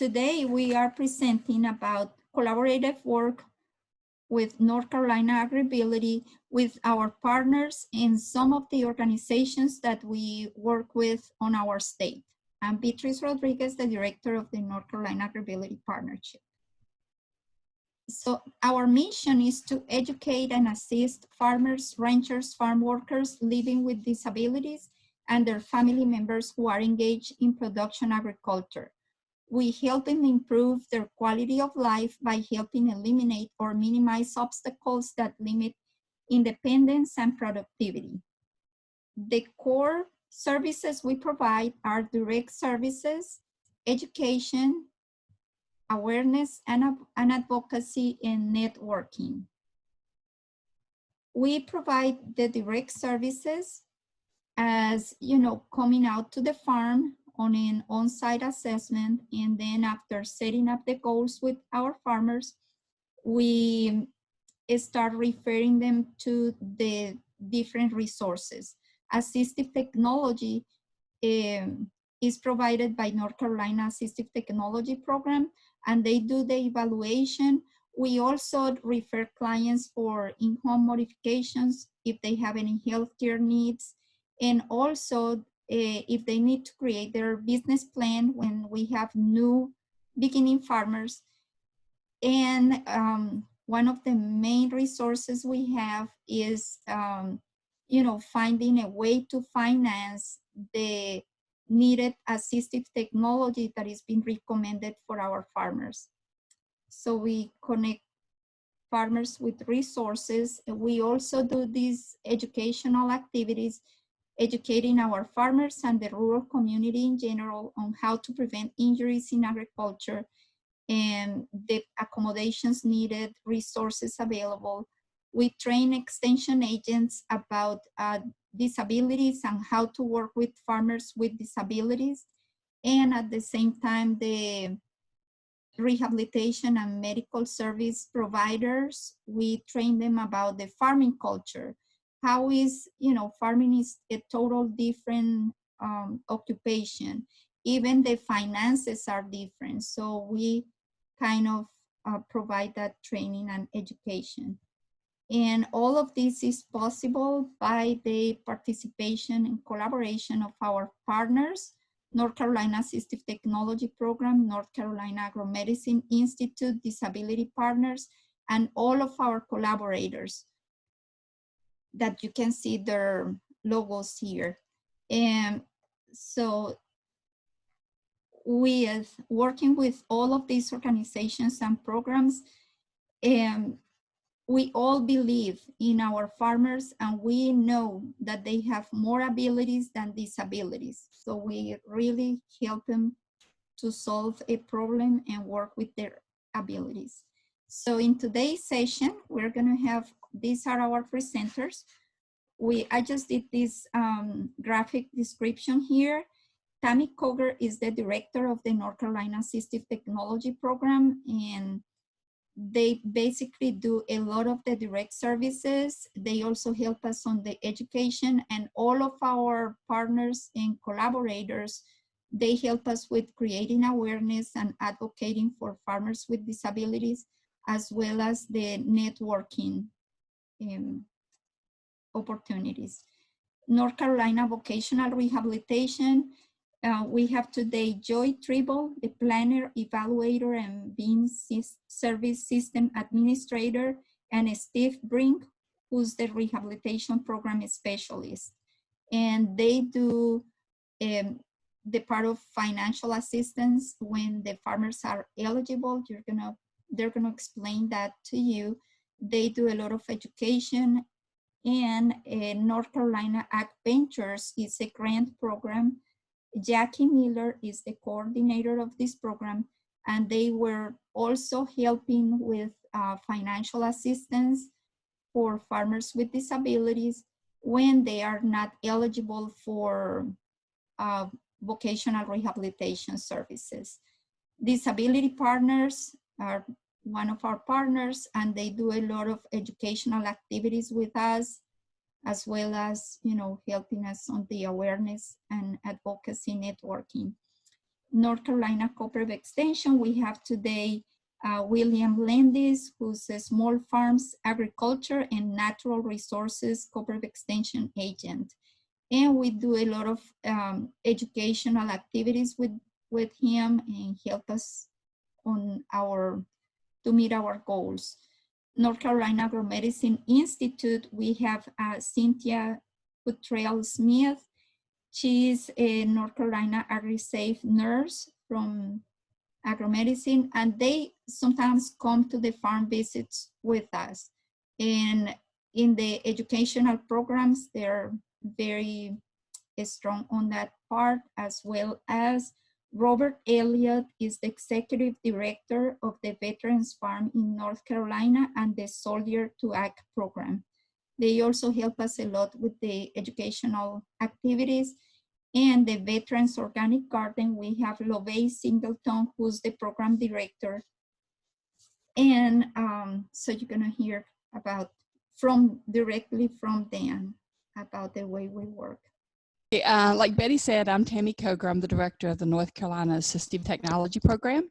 Today we are presenting about collaborative work with North Carolina AgrAbility with our partners in some of the organizations that we work with on our state. I'm Beatriz Rodriguez, the director of the North Carolina AgrAbility Partnership. So our mission is to educate and assist farmers, ranchers, farm workers living with disabilities and their family members who are engaged in production agriculture. We help them improve their quality of life by helping eliminate or minimize obstacles that limit independence and productivity. The core services we provide are direct services, education, awareness, and advocacy, and networking. We provide the direct services as, coming out to the farm on an on-site assessment, and then after setting up the goals with our farmers, we start referring them to the different resources. Assistive technology is provided by North Carolina Assistive Technology Program, and they do the evaluation. We also refer clients for in-home modifications if they have any healthcare needs, and also if they need to create their business plan when we have new beginning farmers. And one of the main resources we have is, finding a way to finance the needed assistive technology that is being recommended for our farmers. So we connect farmers with resources. We also do these educational activities, educating our farmers and the rural community in general on how to prevent injuries in agriculture and the accommodations needed, resources available. We train extension agents about disabilities and how to work with farmers with disabilities. And at the same time, the rehabilitation and medical service providers, we train them about the farming culture. How is, farming is a total different occupation. Even the finances are different. So we kind of provide that training and education. And all of this is possible by the participation and collaboration of our partners, North Carolina Assistive Technology Program, North Carolina AgriMedicine Institute, Disability Partners, and all of our collaborators that you can see their logos here. And so we are working with all of these organizations and programs, and we all believe in our farmers, and we know that they have more abilities than disabilities. So we really help them to solve a problem and work with their abilities. So in today's session, we're gonna have, these are our presenters. I just did this graphic description here. Tammy Coger is the director of the North Carolina Assistive Technology Program, and they basically do a lot of the direct services. They also help us on the education, and all of our partners and collaborators, they help us with creating awareness and advocating for farmers with disabilities, as well as the networking opportunities. North Carolina Vocational Rehabilitation, we have today Joy Tribble, the planner, evaluator, and being service system administrator, and Steve Brink, who's the rehabilitation program specialist. And they do the part of financial assistance when the farmers are eligible. They're gonna explain that to you. They do a lot of education, and North Carolina Ag Ventures is a grant program. Jacky Miller is the coordinator of this program, and they were also helping with financial assistance for farmers with disabilities when they are not eligible for vocational rehabilitation services. Disability Partners are one of our partners, and they do a lot of educational activities with us, as well as, helping us on the awareness and advocacy networking. North Carolina Cooperative Extension, we have today William Landis, who's a small farms, agriculture, and natural resources Cooperative Extension agent. And we do a lot of educational activities with him and help us on to meet our goals. North Carolina AgriMedicine Institute, we have Cynthia Cottrell Smith. She is a North Carolina AgriSafe nurse from AgriMedicine, and they sometimes come to the farm visits with us. And in the educational programs, they're very strong on that part, as well as Robert Elliott is the executive director of the Veterans Farm in North Carolina and the Soldier to Ag program. They also help us a lot with the educational activities. And the Veterans Organic Garden, we have Lovey Singleton, who's the program director. And so you're gonna hear directly from them about the way we work. Like Betty said, I'm Tammy Coger. I'm the director of the North Carolina Assistive Technology Program,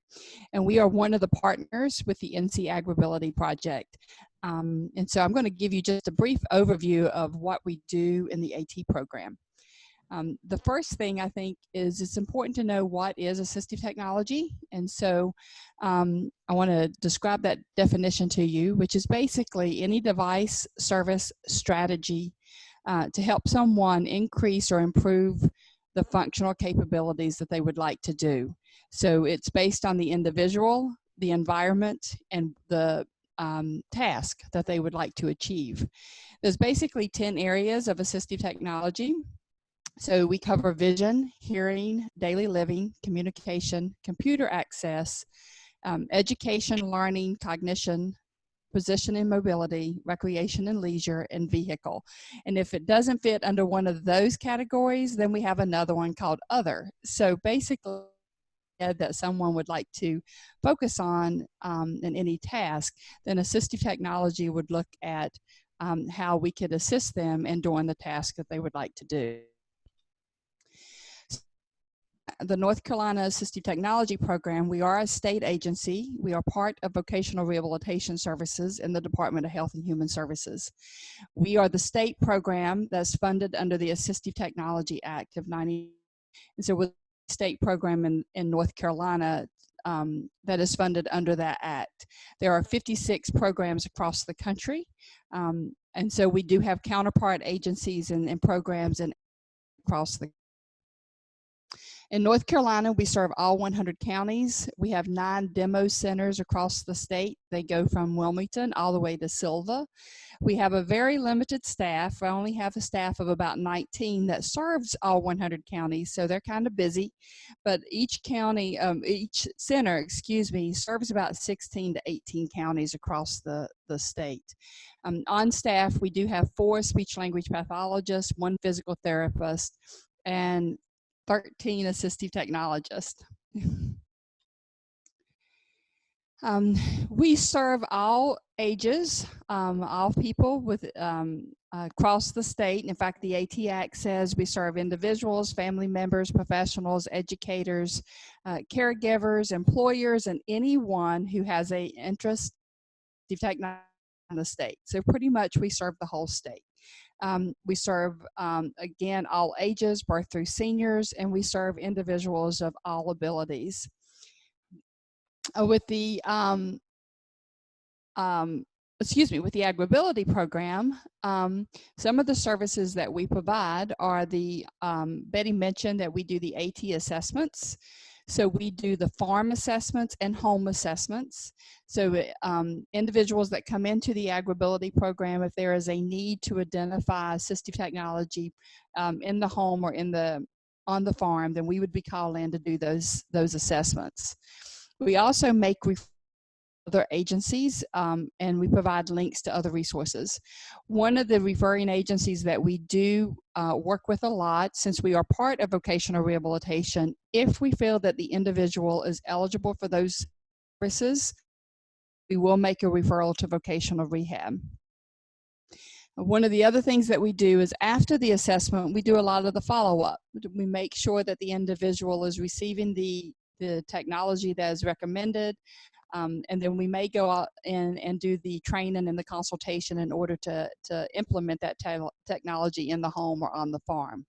and we are one of the partners with the NC AgrAbility project. And so I'm going to give you just a brief overview of what we do in the AT program. The first thing I think is it's important to know what is assistive technology. And so I want to describe that definition to you, which is basically any device, service, strategy to help someone increase or improve the functional capabilities that they would like to do. So it's based on the individual, the environment, and the task that they would like to achieve. There's basically 10 areas of assistive technology. So we cover vision, hearing, daily living, communication, computer access, education, learning, cognition, position and mobility, recreation and leisure, and vehicle. And if it doesn't fit under one of those categories, then we have another one called other. So basically, that someone would like to focus on in any task, then assistive technology would look at how we could assist them in doing the task that they would like to do. The North Carolina Assistive Technology Program, we are a state agency. We are part of Vocational Rehabilitation Services in the Department of Health and Human Services. We are the state program that's funded under the Assistive Technology Act of 90. And so we're the state program in North Carolina that is funded under that act. There are 56 programs across the country. And so we do have counterpart agencies and programs across the country. In North Carolina, we serve all 100 counties. We have 9 demo centers across the state. They go from Wilmington all the way to Silva. We have a very limited staff. I only have a staff of about 19 that serves all 100 counties, so they're kind of busy. But each county, each center, serves about 16 to 18 counties across the state. On staff, we do have 4 speech-language pathologists, 1 physical therapist, and 13 assistive technologists. We serve all ages, all people with across the state. In fact, the AT Act says we serve individuals, family members, professionals, educators, caregivers, employers, and anyone who has an interest in technology in the state. So pretty much we serve the whole state. We serve, again, all ages, birth through seniors, and we serve individuals of all abilities. With the AgrAbility program, some of the services that we provide are Betty mentioned that we do the AT assessments. So we do the farm assessments and home assessments. So individuals that come into the AgrAbility program, if there is a need to identify assistive technology in the home or on the farm, then we would be called in to do those assessments. We also make other agencies and we provide links to other resources. One of the referring agencies that we do work with a lot, since we are part of vocational rehabilitation, if we feel that the individual is eligible for those services, we will make a referral to vocational rehab. One of the other things that we do is after the assessment, we do a lot of the follow-up. We make sure that the individual is receiving the the technology that is recommended. And then we may go out and do the training and the consultation in order to implement that technology in the home or on the farm.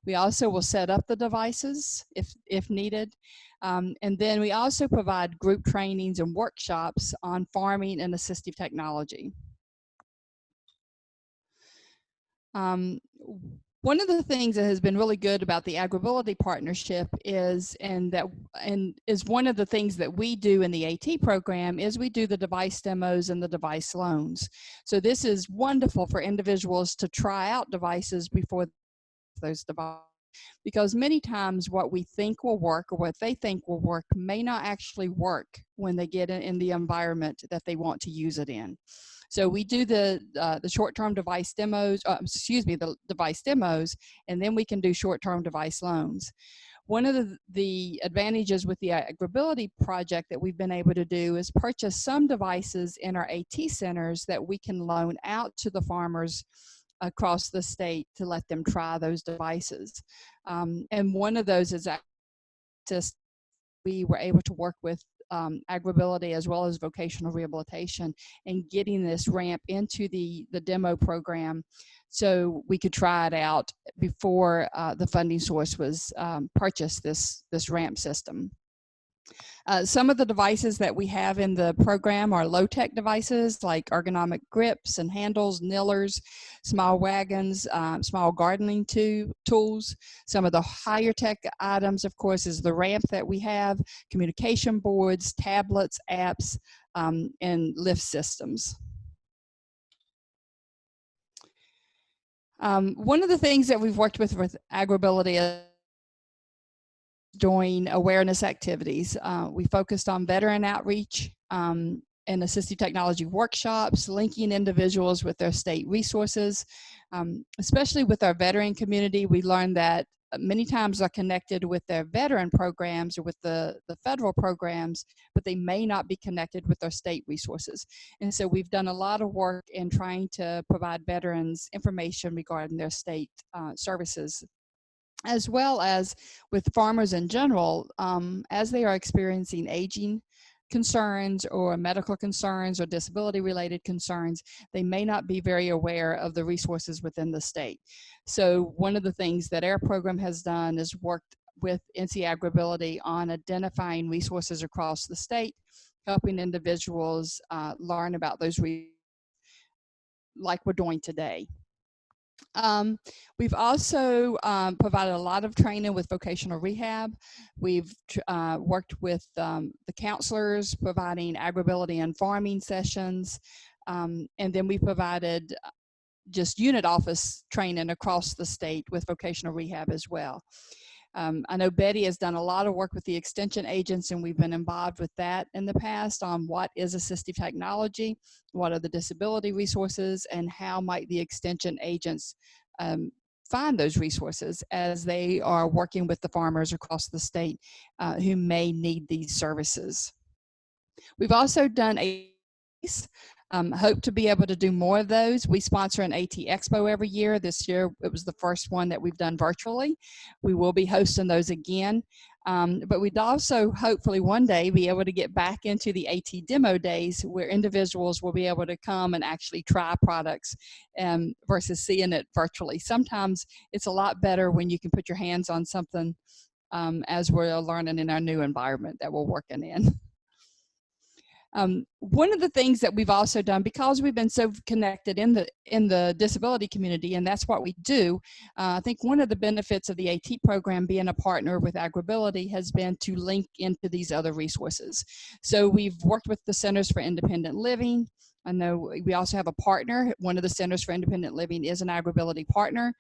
We also will set up the devices if needed. And then we also provide group trainings and workshops on farming and assistive technology. One of the things that has been really good about the AgrAbility partnership is, and is one of the things that we do in the AT program, is we do the device demos and the device loans. So this is wonderful for individuals to try out devices before those devices, because many times what we think will work or what they think will work may not actually work when they get in the environment that they want to use it in. So we do the short-term device demos, the device demos, and then we can do short-term device loans. One of the advantages with the AgrAbility project that we've been able to do is purchase some devices in our AT centers that we can loan out to the farmers across the state to let them try those devices. And one of those is Assistive. We were able to work with AgrAbility as well as Vocational Rehabilitation and getting this ramp into the demo program so we could try it out before the funding source was purchased, this ramp system. Some of the devices that we have in the program are low-tech devices like ergonomic grips and handles, nillers, small wagons, small gardening tools. Some of the higher-tech items, of course, is the ramp that we have, communication boards, tablets, apps, and lift systems. One of the things that we've worked with AgrAbility is doing awareness activities. We focused on veteran outreach and assistive technology workshops, linking individuals with their state resources. Especially with our veteran community, we learned that many times are connected with their veteran programs or with the federal programs, but they may not be connected with their state resources. And so we've done a lot of work in trying to provide veterans information regarding their state services, as well as with farmers in general, as they are experiencing aging concerns or medical concerns or disability related concerns, they may not be very aware of the resources within the state. So one of the things that our program has done is worked with NC AgrAbility on identifying resources across the state, helping individuals learn about those resources like we're doing today. We've also provided a lot of training with Vocational Rehab. We've worked with the counselors, providing AgrAbility and farming sessions, and then we provided just unit office training across the state with Vocational Rehab as well. I know Betty has done a lot of work with the extension agents, and we've been involved with that in the past on what is assistive technology, what are the disability resources, and how might the extension agents find those resources as they are working with the farmers across the state who may need these services. We've also done hope to be able to do more of those. We sponsor an AT Expo every year. This year it was the first one that we've done virtually. We will be hosting those again. But we'd also hopefully one day be able to get back into the AT demo days where individuals will be able to come and actually try products versus seeing it virtually. Sometimes it's a lot better when you can put your hands on something as we're learning in our new environment that we're working in. One of the things that we've also done, because we've been so connected in the disability community, and that's what we do, I think one of the benefits of the AT program being a partner with AgrAbility has been to link into these other resources. So we've worked with the Centers for Independent Living. I know we also have a partner. One of the Centers for Independent Living is an AgrAbility partner,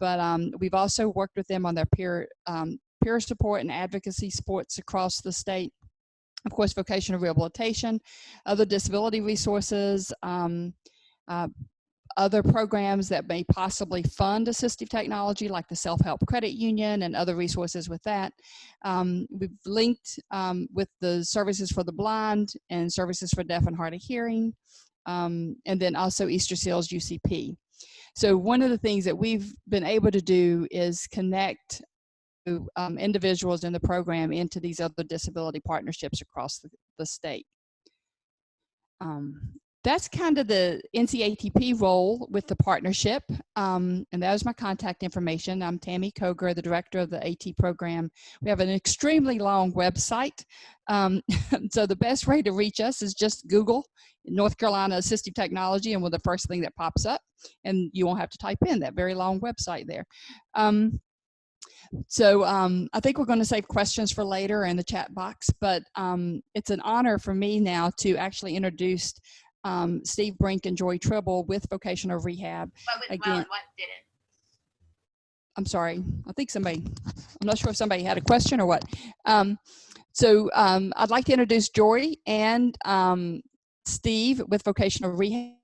but we've also worked with them on their peer support and advocacy supports across the state. Of course, vocational rehabilitation, other disability resources, other programs that may possibly fund assistive technology like the Self-Help Credit Union and other resources with that. We've linked with the services for the blind and services for deaf and hard of hearing, and then also Easter Seals UCP. So one of the things that we've been able to do is connect individuals in the program into these other disability partnerships across the state. That's kind of the NCATP role with the partnership, and that was my contact information. I'm Tammy Koger, the director of the AT program. We have an extremely long website, so the best way to reach us is just Google North Carolina Assistive Technology, and we're the first thing that pops up, and you won't have to type in that very long website there. So I think we're going to save questions for later in the chat box, but it's an honor for me now to actually introduce Steve Brink and Joy Tribble with Vocational Rehab. What didn't? I'm sorry. I think I'm not sure if somebody had a question or what. So I'd like to introduce Joy and Steve with Vocational Rehab.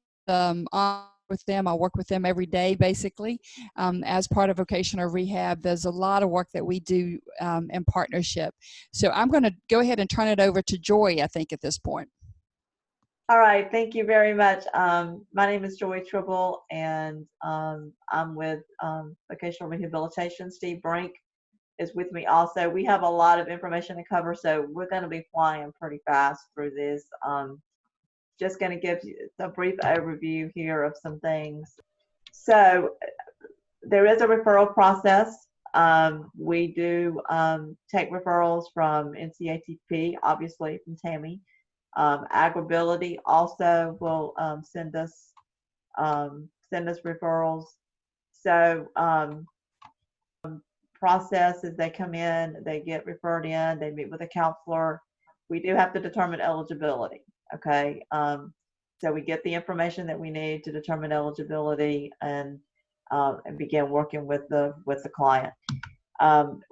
With them, I work with them every day, basically. As part of Vocational Rehab, there's a lot of work that we do in partnership. So I'm going to go ahead and turn it over to Joy, I think, at this point. All right, thank you very much. My name is Joy Tribble, and I'm with Vocational Rehabilitation. Steve Brink is with me also. We have a lot of information to cover, so we're going to be flying pretty fast through this. Just going to give you a brief overview here of some things. So there is a referral process. We do take referrals from NCATP, obviously from Tammy. AgrAbility also will send us referrals. So process is they come in, they get referred in, they meet with a counselor. We do have to determine eligibility. Okay, so we get the information that we need to determine eligibility and begin working with the client.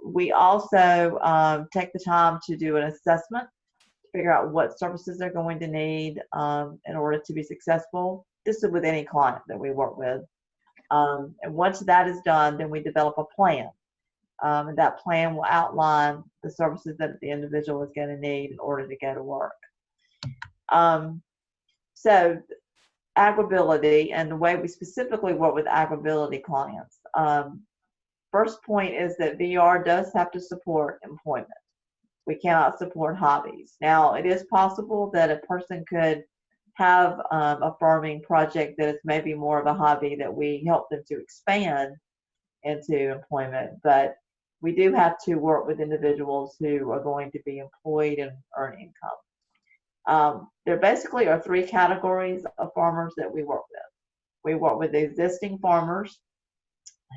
We also take the time to do an assessment to figure out what services they're going to need in order to be successful. This is with any client that we work with. And once that is done, then we develop a plan. And that plan will outline the services that the individual is going to need in order to go to work. So AgrAbility and the way we specifically work with AgrAbility clients. First point is that VR does have to support employment. We cannot support hobbies. Now, it is possible that a person could have a farming project that is maybe more of a hobby that we help them to expand into employment, but we do have to work with individuals who are going to be employed and earn income. There basically are three categories of farmers that we work with. We work with existing farmers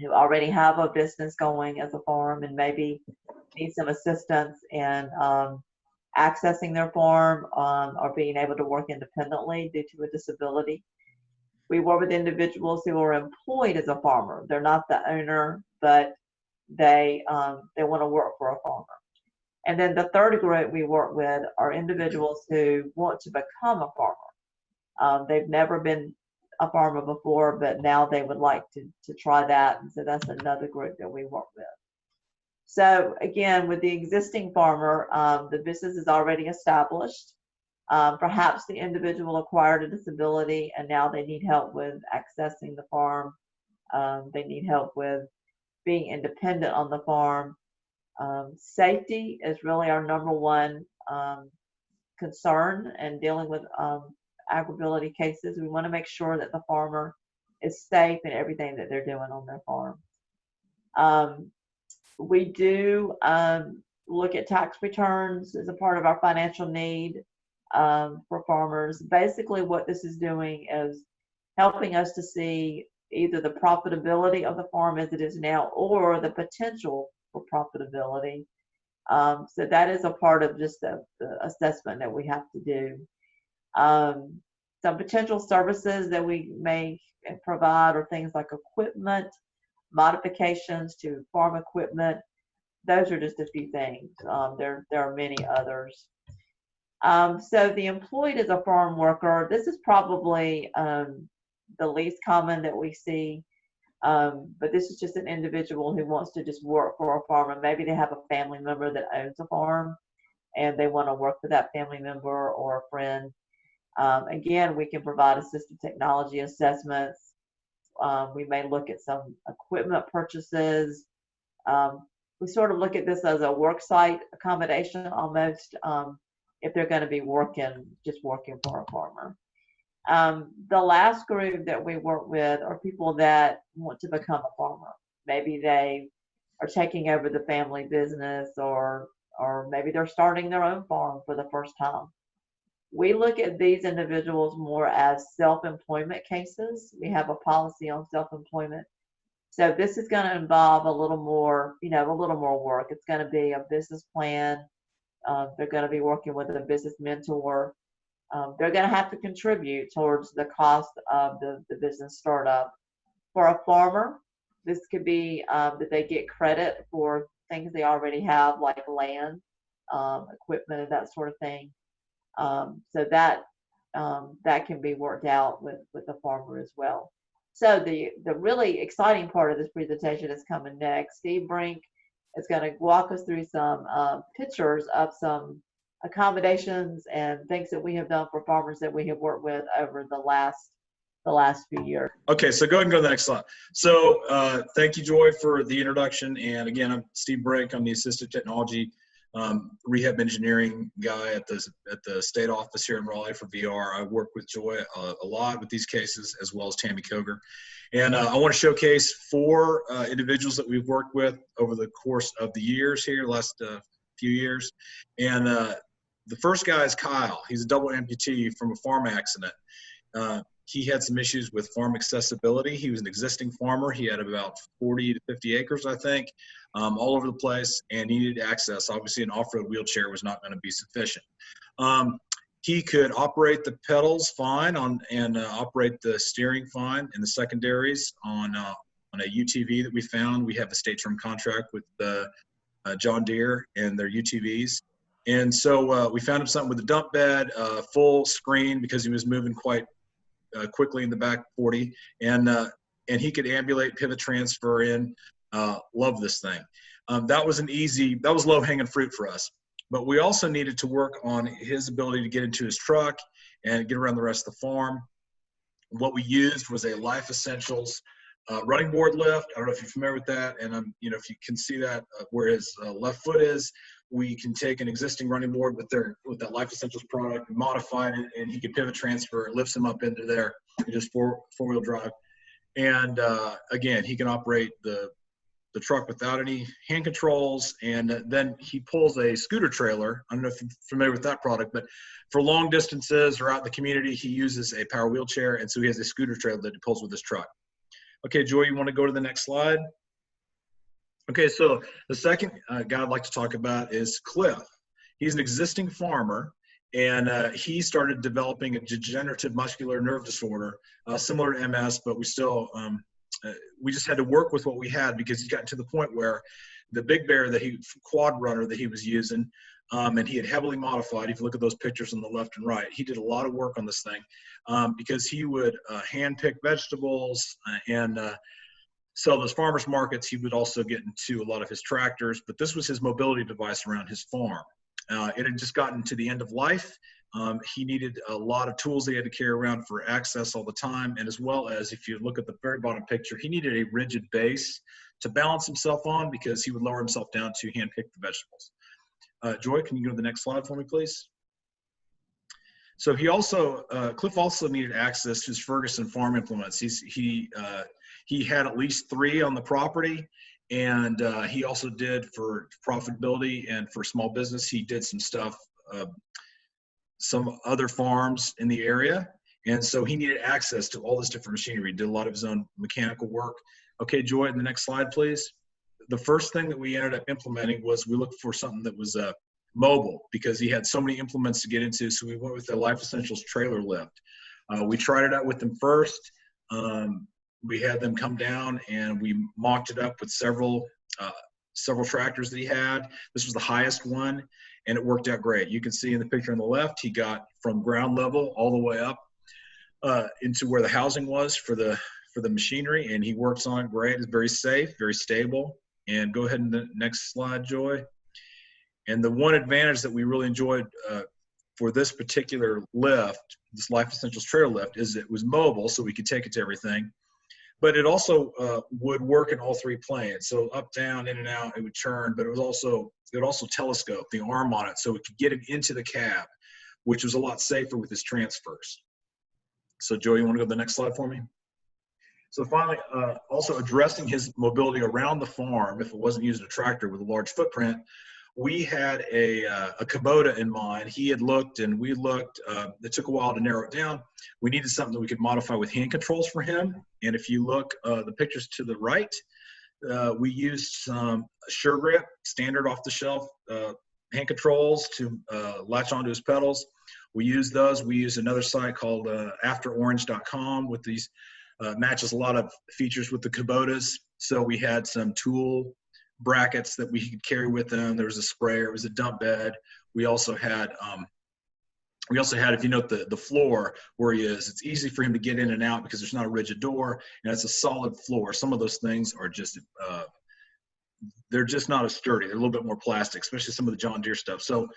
who already have a business going as a farm and maybe need some assistance in accessing their farm or being able to work independently due to a disability. We work with individuals who are employed as a farmer. They're not the owner, but they want to work for a farmer. And then the third group we work with are individuals who want to become a farmer. They've never been a farmer before, but now they would like to try that. And so that's another group that we work with. So again, with the existing farmer, the business is already established. Perhaps the individual acquired a disability and now they need help with accessing the farm. They need help with being independent on the farm. Safety is really our number one concern in dealing with AgrAbility cases. We want to make sure that the farmer is safe in everything that they're doing on their farm. We do look at tax returns as a part of our financial need for farmers. Basically, what this is doing is helping us to see either the profitability of the farm as it is now or the potential for profitability. So that is a part of just the assessment that we have to do. Some potential services that we may provide are things like equipment, modifications to farm equipment. Those are just a few things. There are many others. So the employed as a farm worker, this is probably the least common that we see. But this is just an individual who wants to just work for a farmer. Maybe they have a family member that owns a farm and they want to work for that family member or a friend. Again, we can provide assistive technology assessments. We may look at some equipment purchases. we sort of look at this as a work site accommodation almost, if they're going to be just working for a farmer. The last group that we work with are people that want to become a farmer. Maybe they are taking over the family business, or maybe they're starting their own farm for the first time. We look at these individuals more as self-employment cases. We have a policy on self-employment. So this is going to involve a little more work. It's going to be a business plan. They're going to be working with a business mentor. They're going to have to contribute towards the cost of the business startup. For a farmer, this could be that they get credit for things they already have, like land, equipment, and that sort of thing. So that can be worked out with the farmer as well. So the really exciting part of this presentation is coming next. Steve Brink is going to walk us through some pictures of some accommodations and things that we have done for farmers that we have worked with over the last few years. Okay, so go ahead and go to the next slide. So thank you, Joy, for the introduction. And again, I'm Steve Brink. I'm the Assistive Technology Rehab Engineering guy at the state office here in Raleigh for VR. I work with Joy a lot with these cases, as well as Tammy Coger. And I want to showcase 4 individuals that we've worked with over the course of the years here, last few years. And the first guy is Kyle. He's a double amputee from a farm accident. He had some issues with farm accessibility. He was an existing farmer. He had about 40 to 50 acres, I think, all over the place, and he needed access. Obviously, an off-road wheelchair was not going to be sufficient. He could operate the pedals fine and operate the steering fine in the secondaries on a UTV that we found. We have a state term contract with John Deere and their UTVs. And so we found him something with a dump bed, full screen, because he was moving quite quickly in the back 40, and he could ambulate, pivot, transfer in. Love this thing. That was low-hanging fruit for us. But we also needed to work on his ability to get into his truck and get around the rest of the farm. What we used was a Life Essentials running board lift. I don't know if you're familiar with that, and if you can see that where his left foot is, we can take an existing running board with that Life Essentials product and modify it, and he can pivot transfer. It lifts him up into there, just four-wheel drive. And again, he can operate the truck without any hand controls, and then he pulls a scooter trailer. I don't know if you're familiar with that product, but for long distances or out in the community, he uses a power wheelchair, and so he has a scooter trailer that he pulls with his truck. Okay, Joy, you want to go to the next slide? Okay, so the second guy I'd like to talk about is Cliff. He's an existing farmer, and he started developing a degenerative muscular nerve disorder, similar to MS, but we just had to work with what we had, because he got to the point where the big bear quad runner that he was using, and he had heavily modified. If you look at those pictures on the left and right, he did a lot of work on this thing, because he would hand pick vegetables and sell those farmers markets. He would also get into a lot of his tractors, but this was his mobility device around his farm. It had just gotten to the end of life. He needed a lot of tools that he had to carry around for access all the time, and as well as, if you look at the very bottom picture, he needed a rigid base to balance himself on, because he would lower himself down to hand pick the vegetables. Joy, can you go to the next slide for me, please? So Cliff also needed access to his Ferguson farm implements. He had at least 3 on the property, and he also did, for profitability and for small business, he did some stuff, some other farms in the area. And so he needed access to all this different machinery. He did a lot of his own mechanical work. Okay, Joy, the next slide, please. The first thing that we ended up implementing was we looked for something that was mobile, because he had so many implements to get into. So we went with the Life Essentials trailer lift. We tried it out with them first. We had them come down, and we mocked it up with several tractors that he had. This was the highest one, and it worked out great. You can see in the picture on the left, he got from ground level all the way up into where the housing was for the machinery, and he works on it great. It's very safe, very stable. And go ahead and the next slide, Joy. And the one advantage that we really enjoyed for this particular lift, this Life Essentials trailer lift, is it was mobile, so we could take it to everything. but it also would work in all three planes. So up, down, in and out, it would turn, but it would also telescope the arm on it so it could get him into the cab, which was a lot safer with his transfers. So Joey, you want to go to the next slide for me? So finally, also addressing his mobility around the farm if it wasn't using a tractor with a large footprint, we had a Kubota in mind. He had looked and we looked. It took a while to narrow it down. We needed something that we could modify with hand controls for him. And if you look the pictures to the right, we used some Sure Grip, standard off-the-shelf hand controls to latch onto his pedals. We used those. We used another site called afterorange.com with these, matches a lot of features with the Kubotas. So we had some tool brackets that we could carry with them. There was a sprayer, it was a dump bed. We also had, if you note the floor where he is, it's easy for him to get in and out because there's not a rigid door and it's a solid floor. Some of those things are just, they're just not as sturdy. They're a little bit more plastic, especially some of the John Deere stuff. So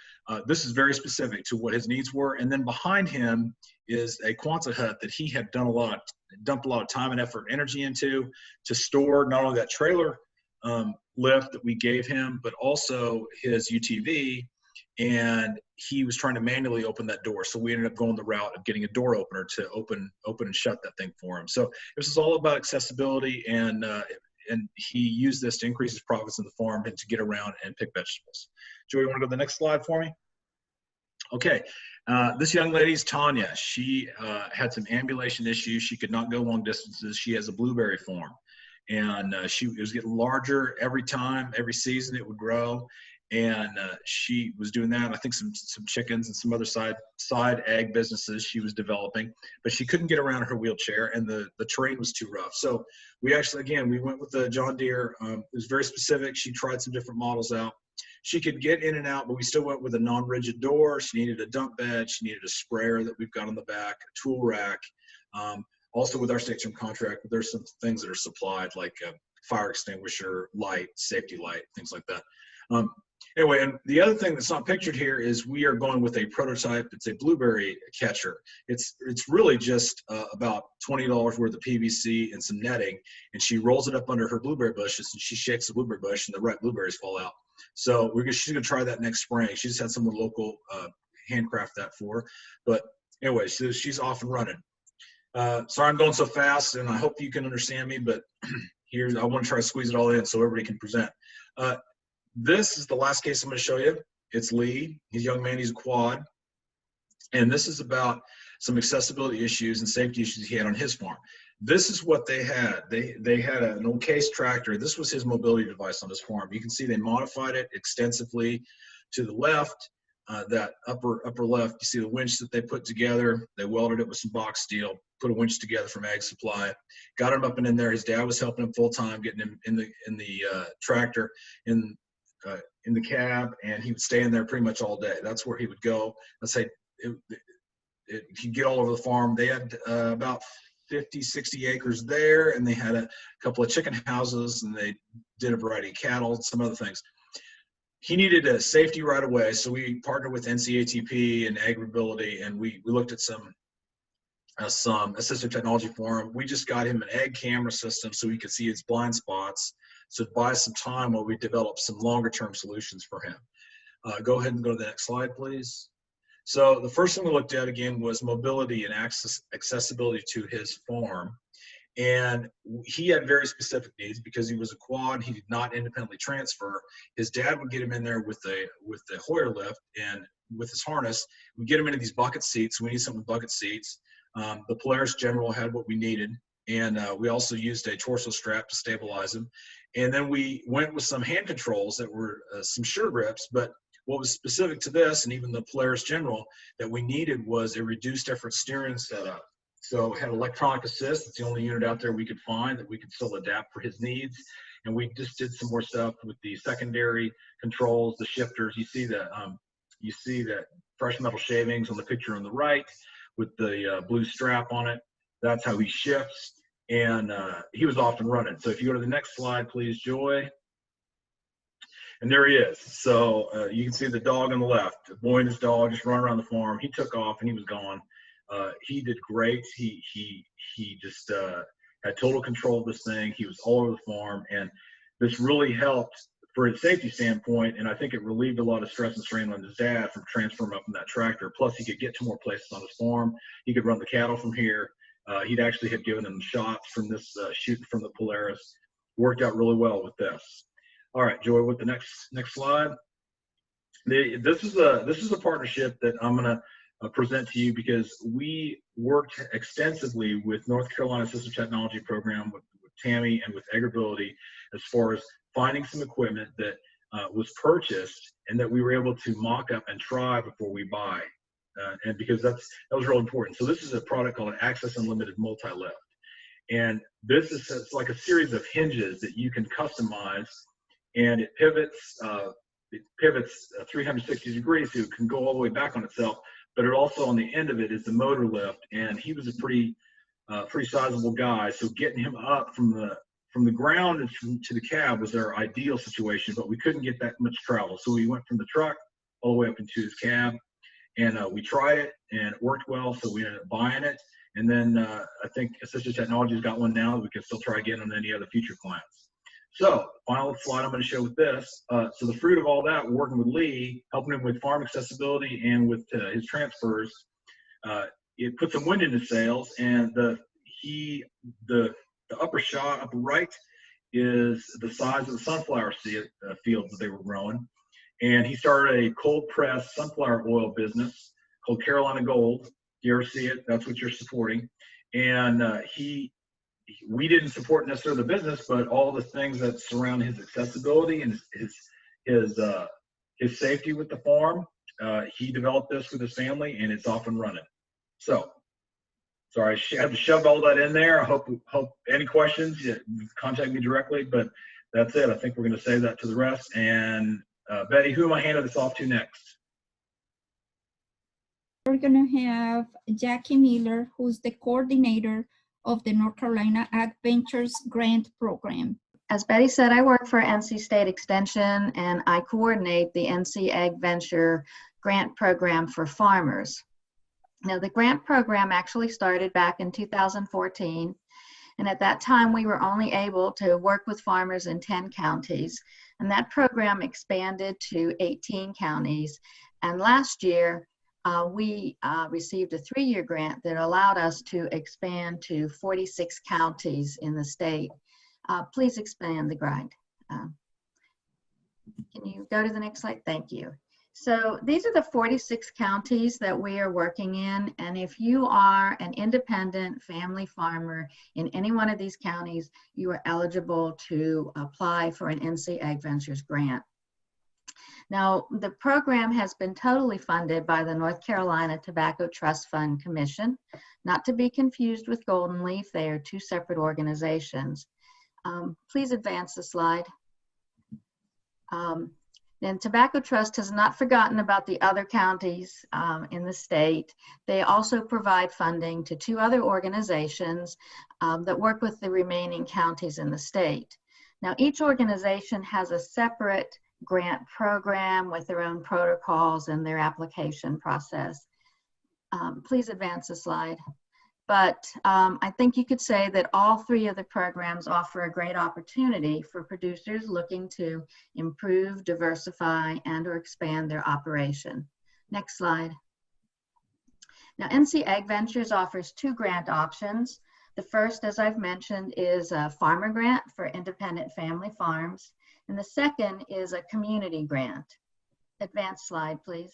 this is very specific to what his needs were. And then behind him is a Quonset hut that he had dumped a lot of time and effort and energy into to store not only that trailer lift that we gave him, but also his UTV. And he was trying to manually open that door. So we ended up going the route of getting a door opener to open and shut that thing for him. So this is all about accessibility, and he used this to increase his profits in the farm and to get around and pick vegetables. Joey, you want to go to the next slide for me? Okay, this young lady's Tanya. She had some ambulation issues. She could not go long distances. She has a blueberry farm, and it was getting larger every time, every season it would grow. And she was doing that. I think some chickens and some other side egg businesses she was developing, but she couldn't get around in her wheelchair, and the terrain was too rough. So we actually, again, we went with the John Deere. It was very specific. She tried some different models out. She could get in and out, but we still went with a non-rigid door. She needed a dump bed. She needed a sprayer that we've got on the back, a tool rack. Also with our state term contract, there's some things that are supplied like a fire extinguisher, light, safety light, things like that. Anyway, and the other thing that's not pictured here is we are going with a prototype. It's a blueberry catcher. It's really just about $20 worth of PVC and some netting, and she rolls it up under her blueberry bushes, and she shakes the blueberry bush, and the ripe blueberries fall out. So she's going to try that next spring. She just had someone local handcraft that for her. But anyway, so she's off and running. Sorry I'm going so fast, and I hope you can understand me, but I want to try to squeeze it all in so everybody can present. This is the last case I'm going to show you. It's Lee. He's a young man. He's a quad. And this is about some accessibility issues and safety issues he had on his farm. This is what they had. They had an old case tractor. This was his mobility device on his farm. You can see they modified it extensively. To the left, that upper left, you see the winch that they put together. They welded it with some box steel, put a winch together from Ag Supply, got him up and in there. His dad was helping him full time, getting him in the tractor, in the cab, and he would stay in there pretty much all day. That's where he would go. Let's say he'd get all over the farm. They had about 50, 60 acres there, and they had a couple of chicken houses, and they did a variety of cattle, some other things. He needed a safety right away, so we partnered with NCAT and AgrAbility, and we looked at some assistive technology for him. We just got him an egg camera system so he could see his blind spots. So to buy some time while we develop some longer term solutions for him. Go ahead and go to the next slide, please. So the first thing we looked at again was mobility and accessibility to his farm. And he had very specific needs because he was a quad. He did not independently transfer. His dad would get him in there with the Hoyer lift and with his harness. We get him into these bucket seats. We need some bucket seats. The Polaris General had what we needed. And we also used a torso strap to stabilize him. And then we went with some hand controls that were some Sure Grips. But what was specific to this, and even the Polaris General, that we needed was a reduced effort steering setup. So it had electronic assist. It's the only unit out there we could find that we could still adapt for his needs. And we just did some more stuff with the secondary controls, the shifters. You see that fresh metal shavings on the picture on the right with the blue strap on it. That's how he shifts. And he was off and running. So if you go to the next slide, please, Joy. And there he is. So you can see the dog on the left. The boy and his dog just running around the farm. He took off and he was gone. He did great. He just had total control of this thing. He was all over the farm, and this really helped for his safety standpoint, and I think it relieved a lot of stress and strain on his dad from transferring up in that tractor. Plus, he could get to more places on his farm. He could run the cattle from here. He'd actually had given him shots from this shooting from the Polaris. Worked out really well with this. All right, Joy, with the next slide. This is a partnership that I'm going to present to you because we worked extensively with North Carolina Assistive Technology Program with Tammy and with AgrAbility as far as finding some equipment that was purchased and that we were able to mock up and try before we buy. And because that was real important. So this is a product called an Access Unlimited Multi-Lift. And this is it's like a series of hinges that you can customize, and it pivots 360 degrees, so it can go all the way back on itself. But it also, on the end of it, is the motor lift, and he was a pretty sizable guy. So getting him up from the ground to the cab was our ideal situation, but we couldn't get that much travel. So we went from the truck all the way up into his cab, and we tried it, and it worked well. So we ended up buying it. And then I think Assistive Technology's got one now that we can still try again on any other future clients. So final slide I'm going to show with this. So the fruit of all that, working with Lee, helping him with farm accessibility and with his transfers, it put some wind in his sails. And the upper shot, upper right, is the size of the sunflower fields that they were growing. And he started a cold press sunflower oil business called Carolina Gold. You ever see it? That's what you're supporting. And we didn't support necessarily the business, but all the things that surround his accessibility and his safety with the farm. He developed this with his family, and it's off and running. So, sorry, I had to shove all that in there. I hope any questions, you contact me directly. But that's it. I think we're going to save that to the rest. And Betty, who am I handing this off to next? We're going to have Jacky Miller, who's the coordinator of the North Carolina Ag Ventures Grant Program. As Betty said, I work for NC State Extension, and I coordinate the NC Ag Venture Grant Program for farmers. Now, the grant program actually started back in 2014, and at that time we were only able to work with farmers in 10 counties, and that program expanded to 18 counties. And last year, we received a 3-year grant that allowed us to expand to 46 counties in the state. Please expand the grind. Can you go to the next slide? Thank you. So these are the 46 counties that we are working in. And if you are an independent family farmer in any one of these counties, you are eligible to apply for an NC Ag Ventures grant. Now, the program has been totally funded by the North Carolina Tobacco Trust Fund Commission, not to be confused with Golden Leaf. They are two separate organizations. Please advance the slide. And Tobacco Trust has not forgotten about the other counties in the state. They also provide funding to 2 other organizations that work with the remaining counties in the state. Now, each organization has a separate grant program with their own protocols and their application process. Please advance the slide. But I think you could say that all 3 of the programs offer a great opportunity for producers looking to improve, diversify, and or expand their operation. Next slide. Now, NC Ag Ventures offers 2 grant options. The first, as I've mentioned, is a farmer grant for independent family farms. And the second is a community grant. Advanced slide, please.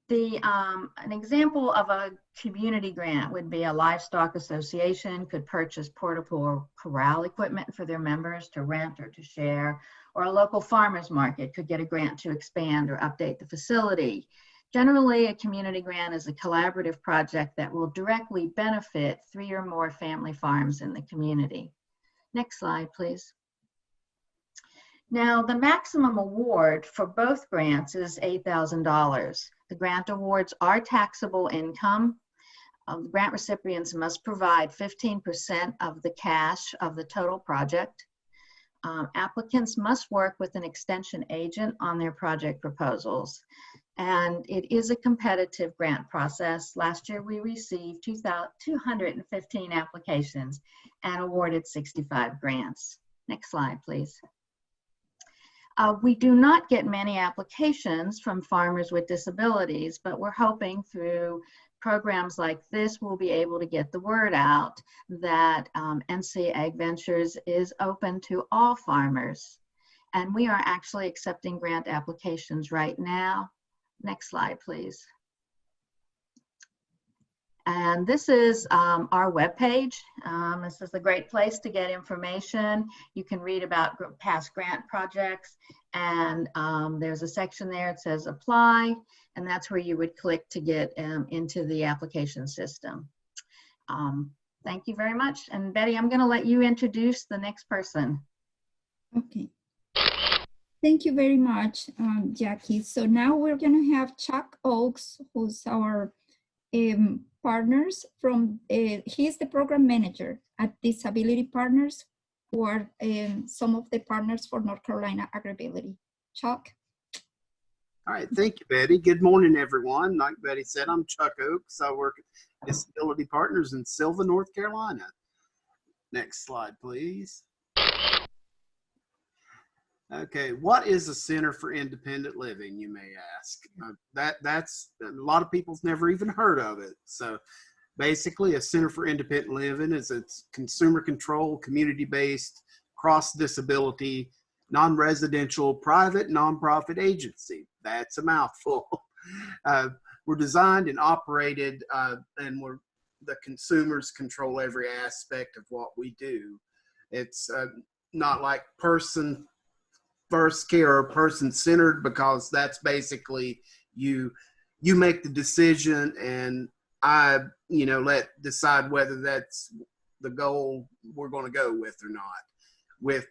An example of a community grant would be a livestock association could purchase portable corral equipment for their members to rent or to share, or a local farmers market could get a grant to expand or update the facility. Generally, a community grant is a collaborative project that will directly benefit 3 or more family farms in the community. Next slide, please. Now, the maximum award for both grants is $8,000. The grant awards are taxable income. The grant recipients must provide 15% of the cash of the total project. Applicants must work with an extension agent on their project proposals. And it is a competitive grant process. Last year, we received 215 applications and awarded 65 grants. Next slide, please. We do not get many applications from farmers with disabilities, but we're hoping through programs like this, we'll be able to get the word out that NC Ag Ventures is open to all farmers. And we are actually accepting grant applications right now. Next slide, please. And this is our webpage. This is a great place to get information. You can read about past grant projects, and there's a section there that says apply, and that's where you would click to get into the application system. Thank you very much. And Betty, I'm going to let you introduce the next person. Okay. Thank you very much, Jackie. So now we're going to have Chuck Oakes, who's our partners from, he's the program manager at Disability Partners, who are some of the partners for North Carolina AgrAbility. Chuck? All right, thank you, Betty. Good morning, everyone. Like Betty said, I'm Chuck Oakes. I work at Disability Partners in Sylva, North Carolina. Next slide, please. Okay, what is a Center for Independent Living, you may ask? That's a lot of people's never even heard of it. So basically, a Center for Independent Living is a consumer control, community-based, cross-disability, non-residential, private, nonprofit agency. That's a mouthful. We're designed and operated, and the consumers control every aspect of what we do. It's not like person first care or person centered, because that's basically you make the decision and I decide whether that's the goal we're going to go with or not. With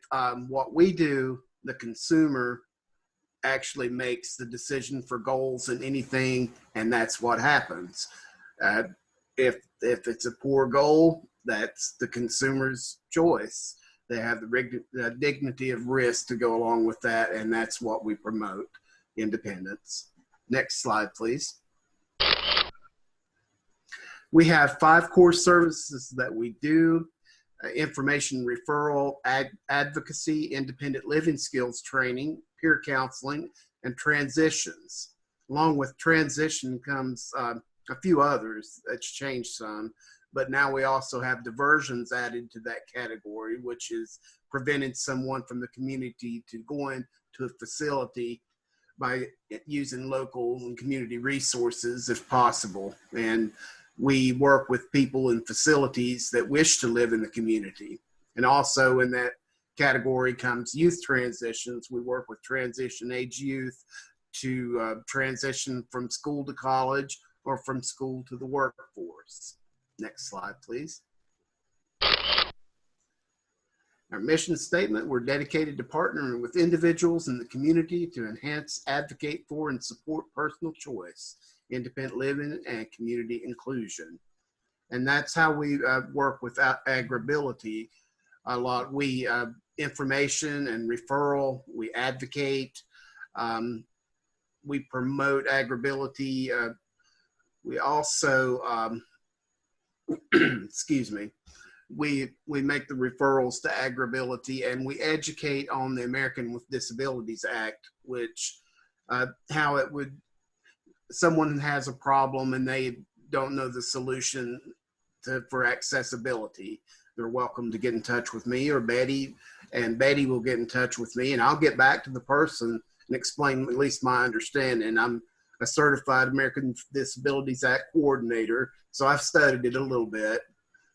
what we do, the consumer actually makes the decision for goals and anything, and that's what happens. If it's a poor goal, that's the consumer's choice. They have the dignity of risk to go along with that, and that's what we promote, independence. Next slide, please. We have 5 core services that we do: information referral, advocacy, independent living skills training, peer counseling, and transitions. Along with transition comes a few others that's changed some. But now we also have diversions added to that category, which is preventing someone from the community to going to a facility by using local and community resources if possible. And we work with people in facilities that wish to live in the community. And also in that category comes youth transitions. We work with transition age youth to transition from school to college or from school to the workforce. Next slide, please. Our mission statement: we're dedicated to partnering with individuals in the community to enhance, advocate for, and support personal choice, independent living, and community inclusion. And that's how we work with AgrAbility a lot. We information and referral, we advocate, we promote AgrAbility. We also excuse me, we make the referrals to AgrAbility, and we educate on the American with Disabilities Act, which how it would, someone has a problem and they don't know the solution for accessibility, they're welcome to get in touch with me or Betty, and Betty will get in touch with me, and I'll get back to the person and explain at least my understanding. I'm a certified American with Disabilities Act coordinator, so I've studied it a little bit.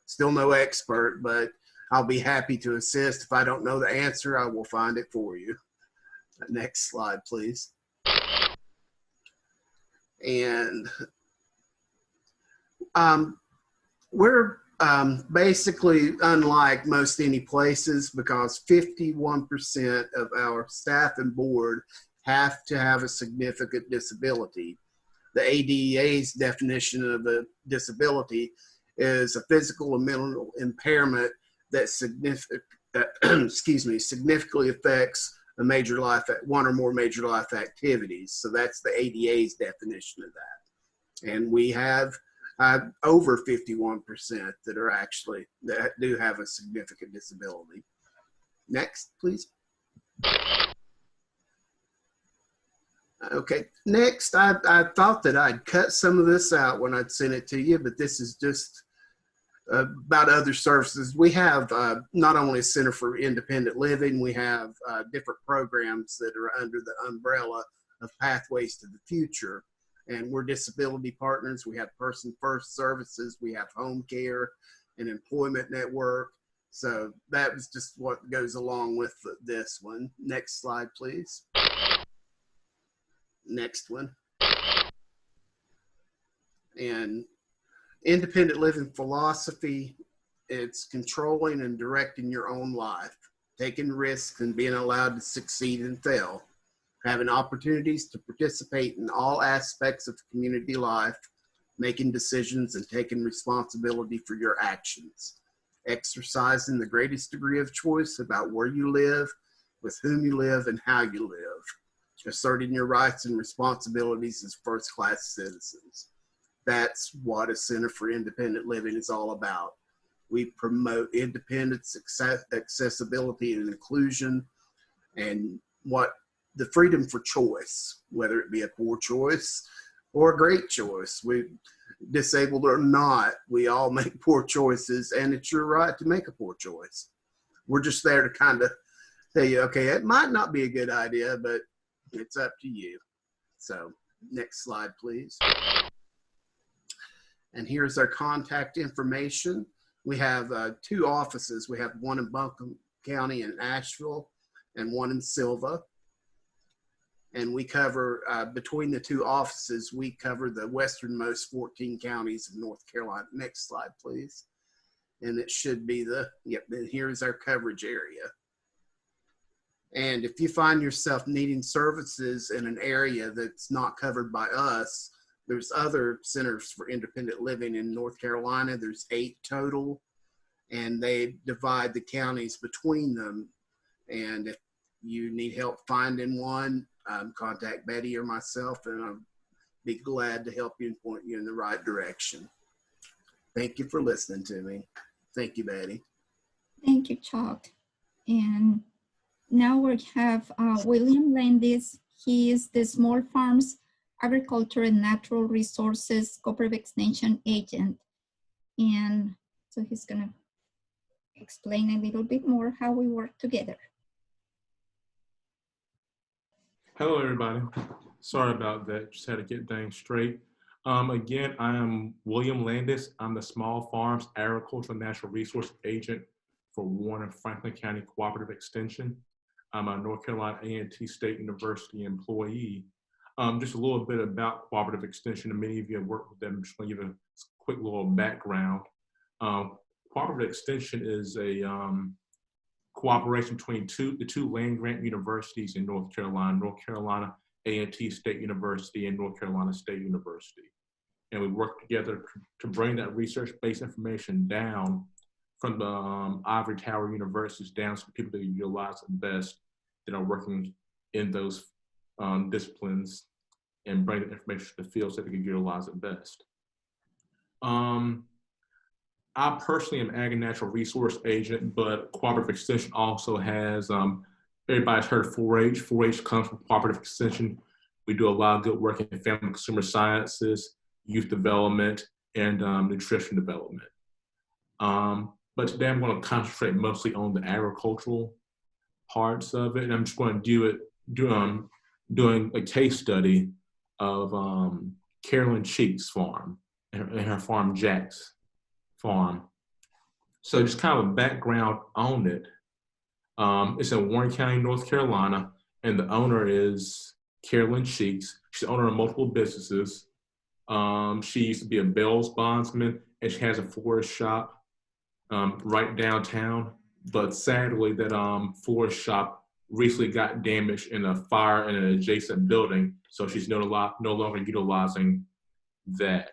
Still no expert, but I'll be happy to assist. If I don't know the answer, I will find it for you. Next slide, please. And we're basically unlike most any places, because 51% of our staff and board have to have a significant disability. The ADEA's definition of a disability is a physical or mental impairment that excuse me, significantly affects a major life, one or more major life activities. So that's the ADA's definition of that. And we have over 51% that are actually, that do have a significant disability. Next, please. Okay, next, I thought that I'd cut some of this out when I'd send it to you, but this is just about other services. We have not only a Center for Independent Living, we have different programs that are under the umbrella of Pathways to the Future. And we're disability partners. We have Person First services, we have home care, an employment network. So that was just what goes along with this one. Next slide, please. Next one. And independent living philosophy, it's controlling and directing your own life, taking risks and being allowed to succeed and fail, having opportunities to participate in all aspects of community life, making decisions and taking responsibility for your actions, exercising the greatest degree of choice about where you live, with whom you live, and how you live, asserting your rights and responsibilities as first-class citizens. That's what a Center for Independent Living is all about. We promote independence, accessibility, and inclusion, and what the freedom for choice, whether it be a poor choice or a great choice. We, disabled or not, we all make poor choices, and it's your right to make a poor choice. We're just there to kind of tell you, okay, it might not be a good idea, but it's up to you. So next slide, please. And here's our contact information. We have 2 offices. We have one in Buncombe County in Asheville and one in Silva. And we cover, between the 2 offices, we cover the westernmost 14 counties of North Carolina. Next slide, please. And it should be the, yep, then here's our coverage area. And if you find yourself needing services in an area that's not covered by us, there's other centers for independent living in North Carolina. There's 8 total, and they divide the counties between them. And if you need help finding one, contact Betty or myself, and I'll be glad to help you and point you in the right direction. Thank you for listening to me. Thank you, Betty. Thank you, Chuck. And now we have William Landis. He is the Small Farms Agriculture and Natural Resources Cooperative Extension agent. And so he's gonna explain a little bit more how we work together. Hello, everybody. Sorry about that. Just had to get things straight. Again, I am William Landis. I'm the Small Farms Agricultural Natural Resource Agent for Warren and Franklin County Cooperative Extension. I'm a North Carolina A&T State University employee. Just a little bit about Cooperative Extension, and many of you have worked with them. I'm just going to give a quick little background. Cooperative Extension is a cooperation between the two land-grant universities in North Carolina A&T State University and North Carolina State University. And we work together to bring that research-based information down from the ivory tower universities down to people that utilize it best, that are working in those disciplines, and bring the information to the field so they can utilize it best. I personally am Ag and Natural Resource Agent, but Cooperative Extension also has, everybody's heard of 4-H. 4-H comes from Cooperative Extension. We do a lot of good work in family and consumer sciences, youth development, and nutrition development. But today I'm going to concentrate mostly on the agricultural parts of it, and I'm just going to doing a case study of Carolyn Cheek's farm and her farm, Jack's farm. So just kind of a background on it. It's in Warren County, North Carolina, and the owner is Carolyn Cheeks. She's the owner of multiple businesses. She used to be a bails bondsman, and she has a florist shop right downtown. But sadly, that florist shop recently got damaged in a fire in an adjacent building, so she's no longer utilizing that.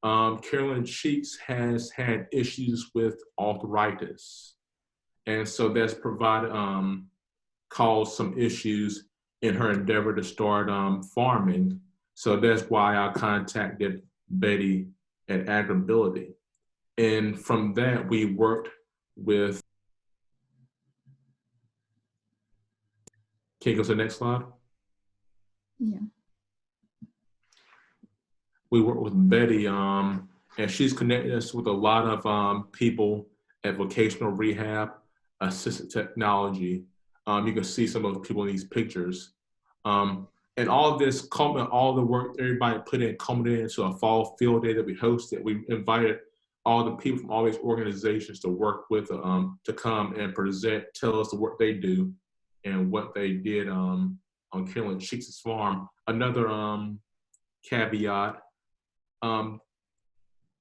Carolyn Cheeks has had issues with arthritis, And so that's provided, caused some issues in her endeavor to start farming. So that's why I contacted Betty at AgrAbility. And from that, we worked with, can you go to the next slide? Yeah. We worked with Betty, and she's connected us with a lot of people at Vocational Rehab, Assistive Technology. You can see some of the people in these pictures. And all of this, all the work everybody put in, culminated into a fall field day that we hosted. We invited all the people from all these organizations to work with, to come and present, tell us the work they do and what they did on Carolyn Cheeks' farm. Another caveat,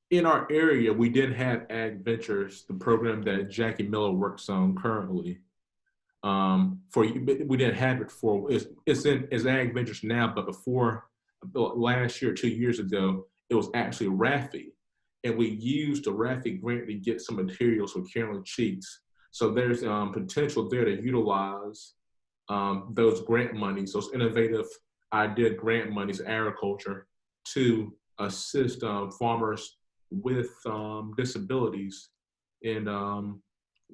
in our area, we didn't have Ag Ventures, the program that Jacky Miller works on currently. We didn't have it for, it's Ag Ventures now, but before, last year, 2 years ago, it was actually RAFI. And we used the RAFI grant to get some materials for Carolyn Cheeks. So there's potential there to utilize those grant monies, those innovative idea grant monies in agriculture to assist farmers with disabilities in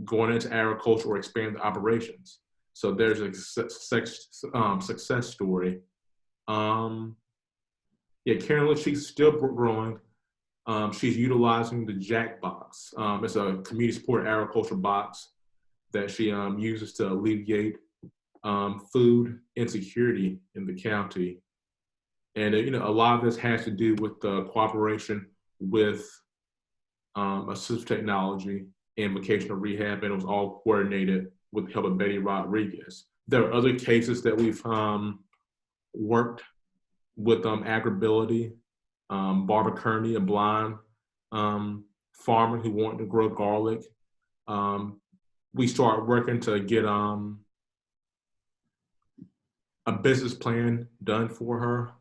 going into agriculture or expand the operations. So there's a success story. Yeah, Carolyn Cheeks is still growing. She's utilizing the Jack box. It's a community support agriculture box that she uses to alleviate food insecurity in the county. And you know, a lot of this has to do with the cooperation with Assistive Technology and Vocational Rehab, and it was all coordinated with the help of Betty Rodriguez. There are other cases that we've worked with AgrAbility. Barbara Kearney, a blind farmer who wanted to grow garlic. We started working to get a business plan done for her.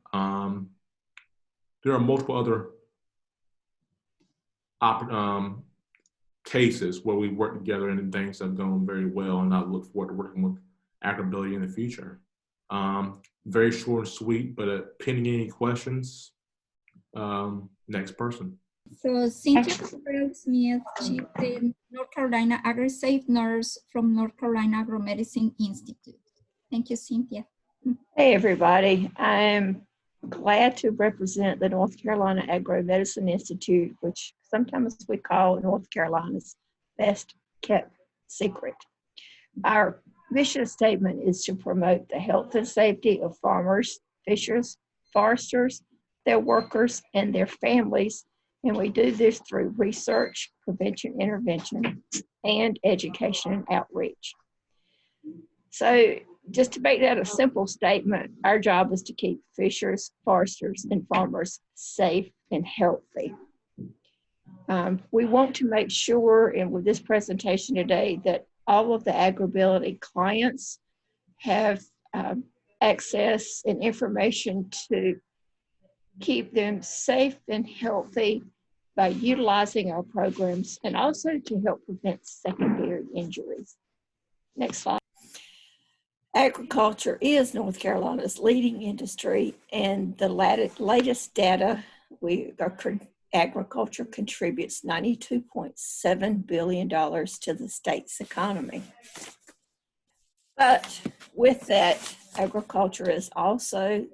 There are multiple other cases where we work together and things have gone very well, and I look forward to working with AgrAbility in the future. Very short and sweet, but pending any questions, next person. So Cynthia Smith, she's the North Carolina AgriSafe nurse from North Carolina AgriMedicine Institute. Thank you, Cynthia. Hey, everybody. I'm glad to represent the North Carolina AgriMedicine Institute, which sometimes we call North Carolina's best kept secret. Our mission statement is to promote the health and safety of farmers, fishers, foresters, their workers, and their families. And we do this through research, prevention, intervention, and education and outreach. So just to make that a simple statement, our job is to keep fishers, foresters, and farmers safe and healthy. We want to make sure, and with this presentation today, that all of the AgrAbility clients have access and information to keep them safe and healthy by utilizing our programs, and also to help prevent secondary injuries. Next slide. Agriculture is North Carolina's leading industry, and the latest data, agriculture contributes $92.7 billion to the state's economy. But with that, agriculture is also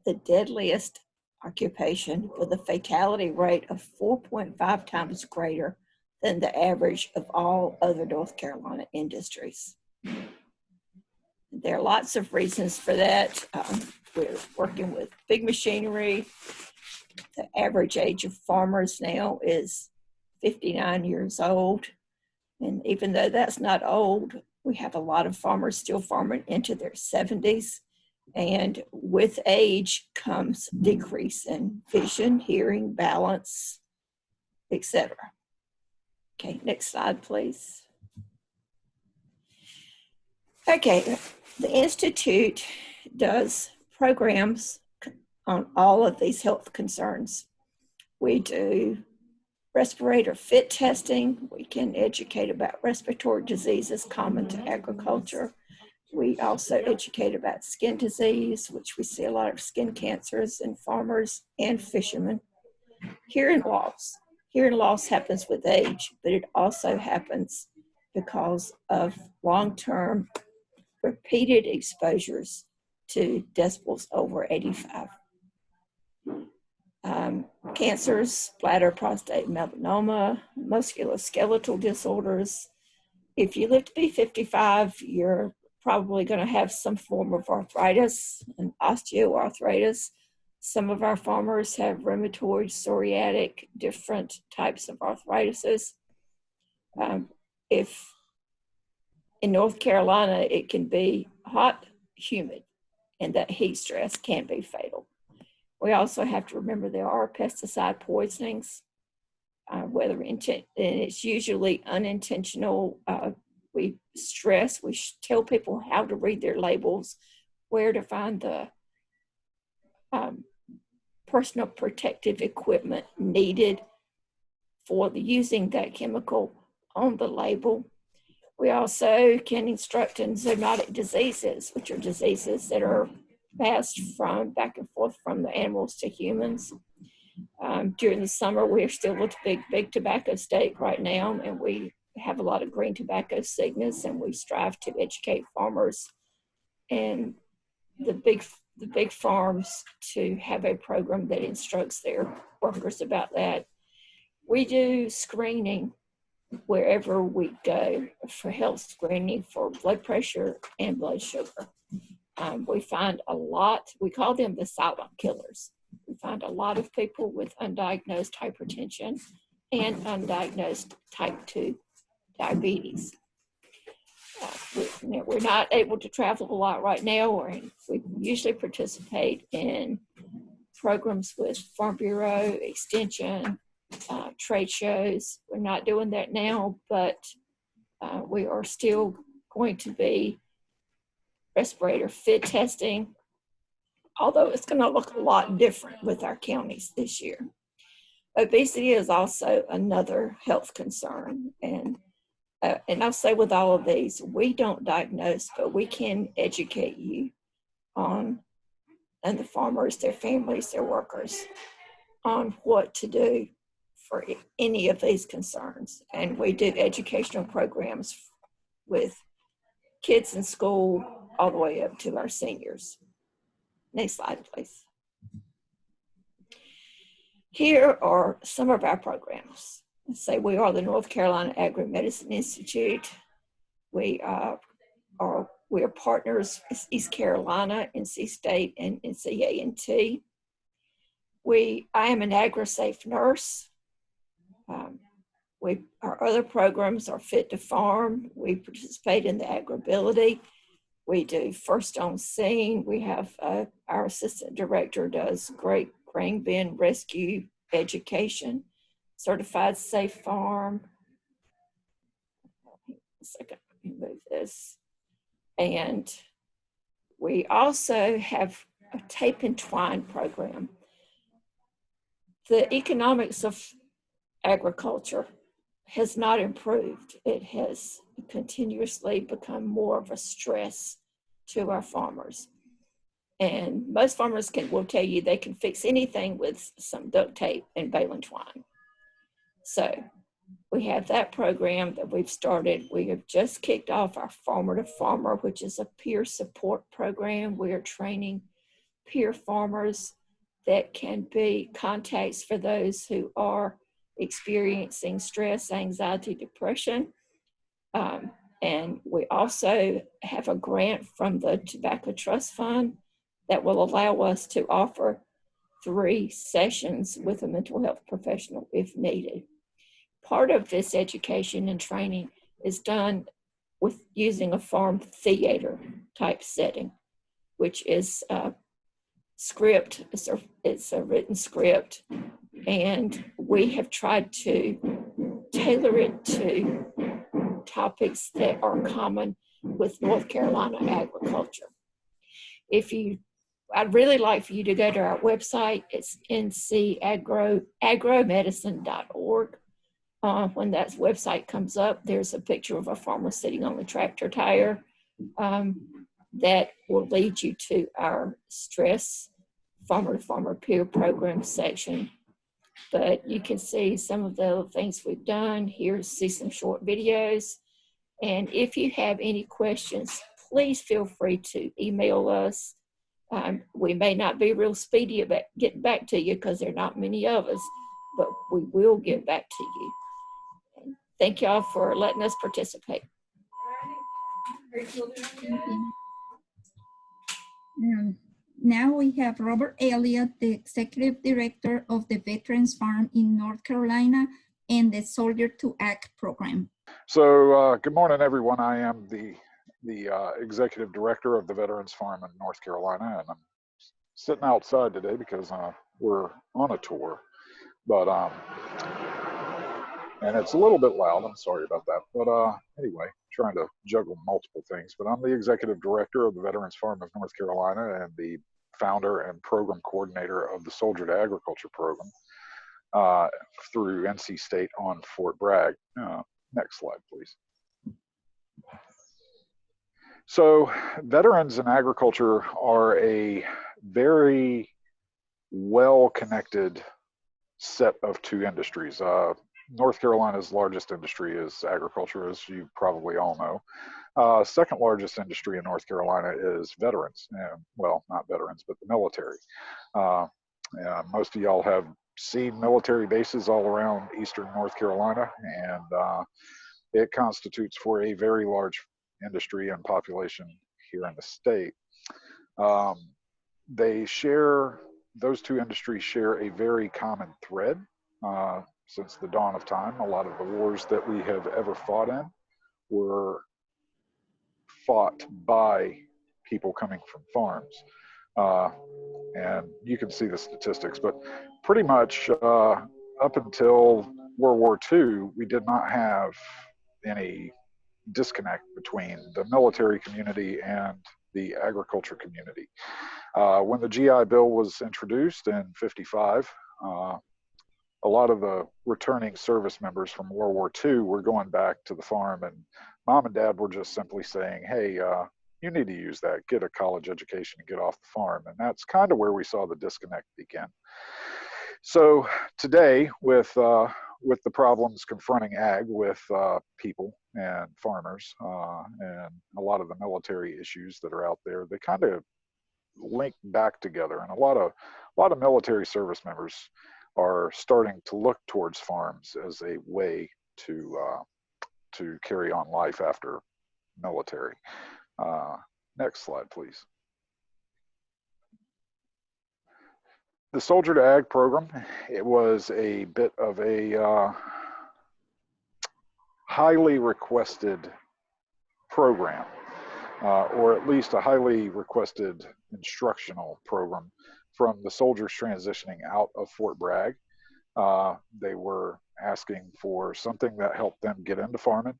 the deadliest occupation, with a fatality rate of 4.5 times greater than the average of all other North Carolina industries. There are lots of reasons for that. We're working with big machinery. The average age of farmers now is 59 years old. And even though that's not old, we have a lot of farmers still farming into their 70s. And with age comes decrease in vision, hearing, balance, etc. Okay, next slide, please. Okay, the Institute does programs on all of these health concerns. We do respirator fit testing. We can educate about respiratory diseases common to agriculture. We also educate about skin disease, which we see a lot of skin cancers in farmers and fishermen. Hearing loss. Hearing loss happens with age, but it also happens because of long-term repeated exposures to decibels over 85. Cancers, bladder, prostate, melanoma, musculoskeletal disorders. If you live to be 55, you're probably going to have some form of arthritis and osteoarthritis. Some of our farmers have rheumatoid, psoriatic, different types of arthritis. If in North Carolina, it can be hot, humid, and that heat stress can be fatal. We also have to remember there are pesticide poisonings, and it's usually unintentional. We tell people how to read their labels, where to find the personal protective equipment needed for using that chemical on the label. We also can instruct in zoonotic diseases, which are diseases that are passed from back and forth from the animals to humans. During the summer, we're still a big tobacco state right now, and we have a lot of green tobacco sickness, and we strive to educate farmers and the big farms to have a program that instructs their workers about that. We do screening wherever we go for health screening for blood pressure and blood sugar. We find a lot, we call them the silent killers. We find a lot of people with undiagnosed hypertension and undiagnosed type 2 diabetes. We're not able to travel a lot right now, or we usually participate in programs with Farm Bureau, Extension, trade shows. We're not doing that now, but we are still going to be respirator fit testing, although it's going to look a lot different with our counties this year. Obesity is also another health concern, and I'll say with all of these, we don't diagnose, but we can educate you on, and the farmers, their families, their workers, on what to do for any of these concerns. And we do educational programs with kids in school all the way up to our seniors. Next slide, please. Here are some of our programs. Let's say we are the North Carolina AgriMedicine Institute. We are partners with East Carolina, NC State, and NCAT. I am an AgriSafe nurse. Our other programs are Fit to Farm. We participate in the AgrAbility. We do First on Scene. We have our assistant director does great grain bin rescue education, Certified Safe Farm. A second, let me move this. And we also have a tape and twine program. The economics of agriculture has not improved. It has continuously become more of a stress to our farmers. And most farmers will tell you they can fix anything with some duct tape and baling twine. So we have that program that we've started. We have just kicked off our Farmer to Farmer, which is a peer support program. We are training peer farmers that can be contacts for those who are experiencing stress, anxiety, depression. And we also have a grant from the Tobacco Trust Fund that will allow us to offer 3 sessions with a mental health professional if needed. Part of this education and training is done with using a farm theater type setting, which is a script, it's a written script, and we have tried to tailor it to topics that are common with North Carolina agriculture. I'd really like for you to go to our website. It's ncagrimedicine.org. when that website comes up, there's a picture of a farmer sitting on the tractor tire. That will lead you to our stress farmer-to-farmer peer program section. But you can see some of the things we've done here, see some short videos. And if you have any questions, please feel free to email us. We may not be real speedy about getting back to you because there are not many of us, but we will get back to you. And thank y'all for letting us participate. Now we have Robert Elliott, the Executive Director of the Veterans Farm in North Carolina and the Soldier to Act program. So good morning, everyone. I am the Executive Director of the Veterans Farm in North Carolina, and I'm sitting outside today because we're on a tour. But and it's a little bit loud. I'm sorry about that. But anyway, trying to juggle multiple things. But I'm the Executive Director of the Veterans Farm of North Carolina and the founder and program coordinator of the Soldier to Agriculture program through NC State on Fort Bragg. Next slide, please. So veterans in agriculture are a very well-connected set of two industries. North Carolina's largest industry is agriculture, as you probably all know. Second largest industry in North Carolina is veterans. And, well, not veterans, but the military. Most of y'all have seen military bases all around eastern North Carolina, and it constitutes for a very large industry and population here in the state. Those two industries share a very common thread. Since the dawn of time, a lot of the wars that we have ever fought in were fought by people coming from farms. And you can see the statistics, but pretty much up until World War II, we did not have any disconnect between the military community and the agriculture community. When the GI Bill was introduced in '55, a lot of the returning service members from World War II were going back to the farm, and mom and dad were just simply saying, hey, you need to use that, get a college education and get off the farm. And that's kind of where we saw the disconnect begin. So today, with the problems confronting ag with people and farmers and a lot of the military issues that are out there, they kind of link back together. And a lot of military service members are starting to look towards farms as a way to carry on life after military. Next slide, please. The Soldier to Ag program, it was a bit of a highly requested program, or at least a highly requested instructional program from the soldiers transitioning out of Fort Bragg. They were asking for something that helped them get into farming.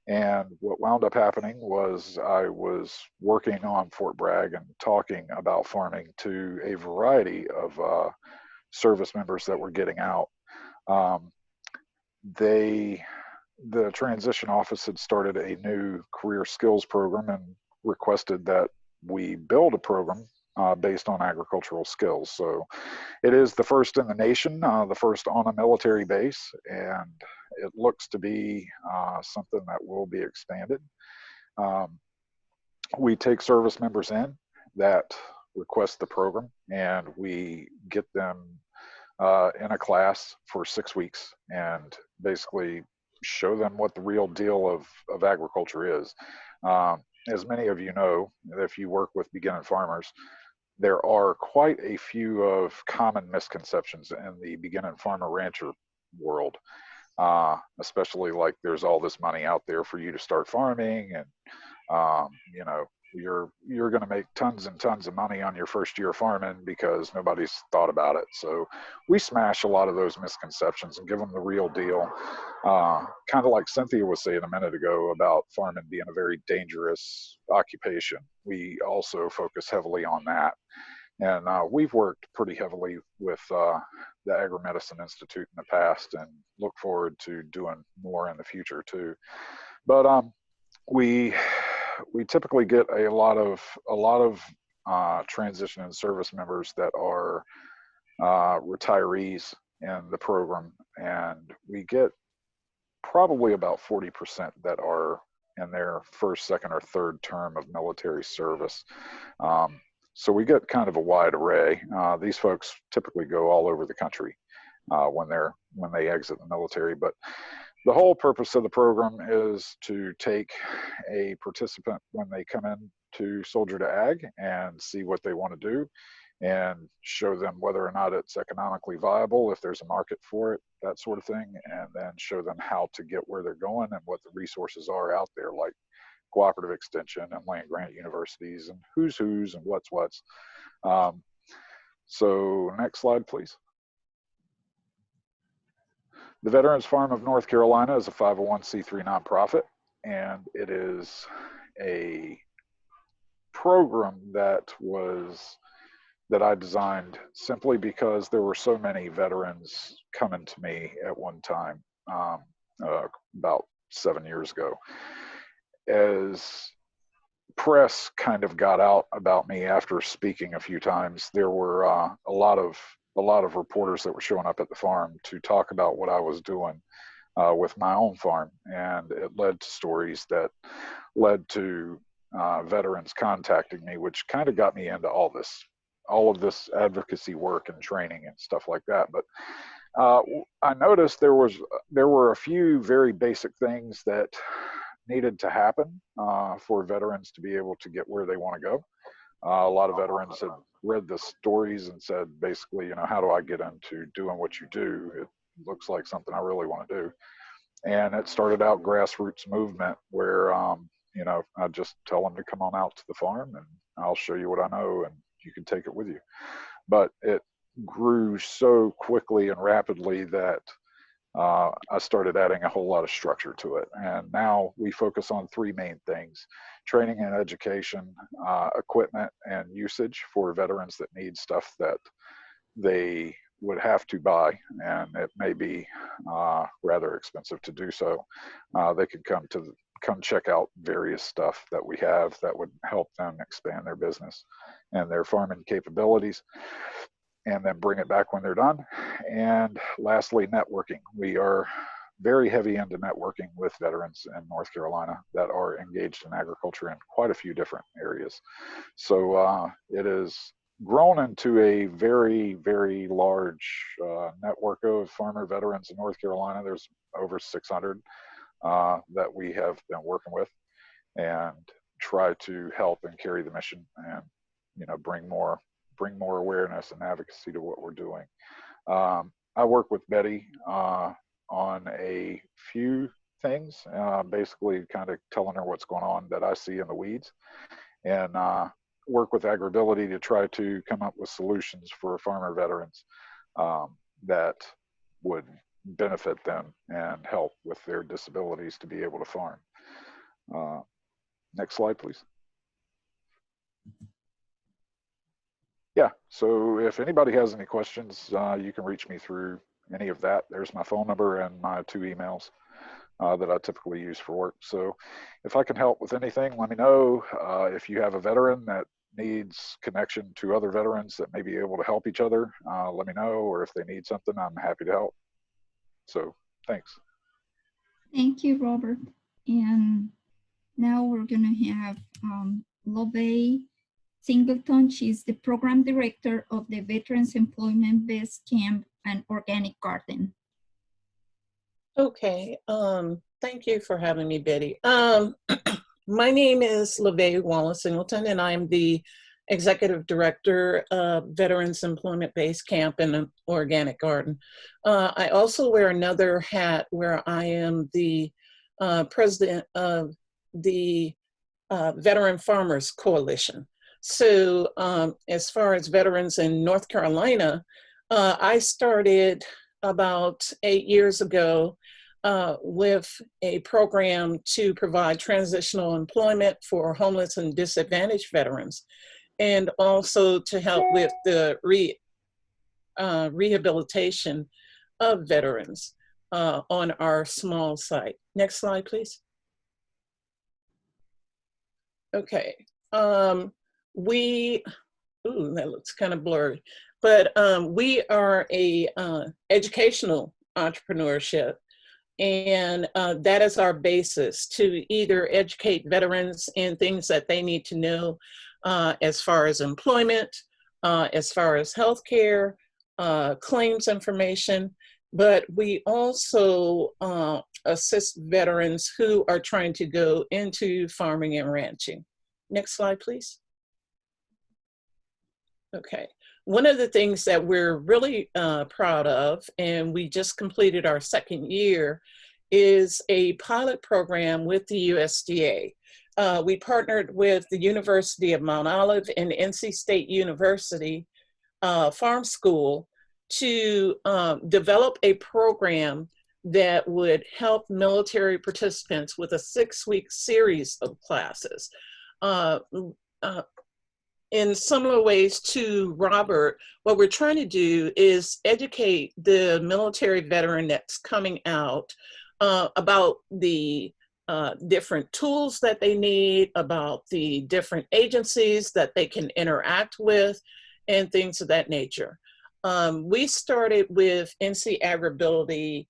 And what wound up happening was I was working on Fort Bragg and talking about farming to a variety of service members that were getting out. The transition office had started a new career skills program and requested that we build a program based on agricultural skills. So it is the first in the nation, the first on a military base, and it looks to be something that will be expanded. We take service members in that request the program, and we get them in a class for 6 weeks and basically show them what the real deal of agriculture is. As many of you know, if you work with beginner farmers, there are quite a few of common misconceptions in the beginner farmer rancher world, especially like there's all this money out there for you to start farming, and you know, you're going to make tons and tons of money on your first year farming because nobody's thought about it. So we smash a lot of those misconceptions and give them the real deal. Kind of like Cynthia was saying a minute ago about farming being a very dangerous occupation. We also focus heavily on that. And we've worked pretty heavily with the AgriMedicine Institute in the past, and look forward to doing more in the future too. But we typically get a lot of transition and service members that are retirees in the program, and we get probably about 40% that are in their first, second, or third term of military service. So we get kind of a wide array. These folks typically go all over the country when they exit the military. But the whole purpose of the program is to take a participant when they come in to Soldier to Ag and see what they want to do, and show them whether or not it's economically viable, if there's a market for it, that sort of thing, and then show them how to get where they're going and what the resources are out there, like Cooperative Extension and land grant universities and who's and what's. So next slide, please. The Veterans Farm of North Carolina is a 501c3 nonprofit, and it is a program that I designed simply because there were so many veterans coming to me at one time, about 7 years ago. As press kind of got out about me after speaking a few times, there were a lot of reporters that were showing up at the farm to talk about what I was doing with my own farm, and it led to stories that led to veterans contacting me, which kind of got me into all of this advocacy work and training and stuff like that. But I noticed there were a few very basic things that needed to happen for veterans to be able to get where they want to go. A lot of veterans had read the stories and said, basically, how do I get into doing what you do? It looks like something I really want to do. And it started out grassroots movement where, I just tell them to come on out to the farm and I'll show you what I know and you can take it with you. But it grew so quickly and rapidly that I started adding a whole lot of structure to it. And now we focus on three main things: training and education, equipment and usage for veterans that need stuff that they would have to buy, and it may be rather expensive to do so. They could come check out various stuff that we have that would help them expand their business and their farming capabilities, and then bring it back when they're done. And lastly, networking. We are very heavy into networking with veterans in North Carolina that are engaged in agriculture in quite a few different areas. So it has grown into a very, very large network of farmer veterans in North Carolina. There's over 600 that we have been working with, and try to help and carry the mission and bring more awareness and advocacy to what we're doing. I work with Betty on a few things, basically kind of telling her what's going on that I see in the weeds, and work with AgrAbility to try to come up with solutions for farmer veterans that would benefit them and help with their disabilities to be able to farm. Next slide, please. Yeah, so if anybody has any questions, you can reach me through any of that. There's my phone number and my 2 emails that I typically use for work. So if I can help with anything, let me know. If you have a veteran that needs connection to other veterans that may be able to help each other, let me know. Or if they need something, I'm happy to help. So thanks. Thank you, Robert. And now we're going to have Lovey Singleton. She's the program director of the Veterans Employment Base Camp and Organic Garden. Okay, thank you for having me, Betty. My name is Lovey Wallace Singleton, and I'm the executive director of Veterans Employment Base Camp and Organic Garden. I also wear another hat where I am the president of the Veteran Farmers Coalition. So as far as veterans in North Carolina, I started about 8 years ago with a program to provide transitional employment for homeless and disadvantaged veterans, and also to help with the rehabilitation of veterans on our small site. Next slide, please. Okay. Ooh, that looks kind of blurry, but we are a educational entrepreneurship, and that is our basis to either educate veterans in things that they need to know as far as employment, as far as healthcare, claims information, but we also assist veterans who are trying to go into farming and ranching. Next slide, please. Okay. One of the things that we're really proud of, and we just completed our second year, is a pilot program with the USDA. We partnered with the University of Mount Olive and NC State University Farm School to develop a program that would help military participants with a 6-week series of classes. In similar ways to Robert, what we're trying to do is educate the military veteran that's coming out about the different tools that they need, about the different agencies that they can interact with, and things of that nature. We started with NC AgrAbility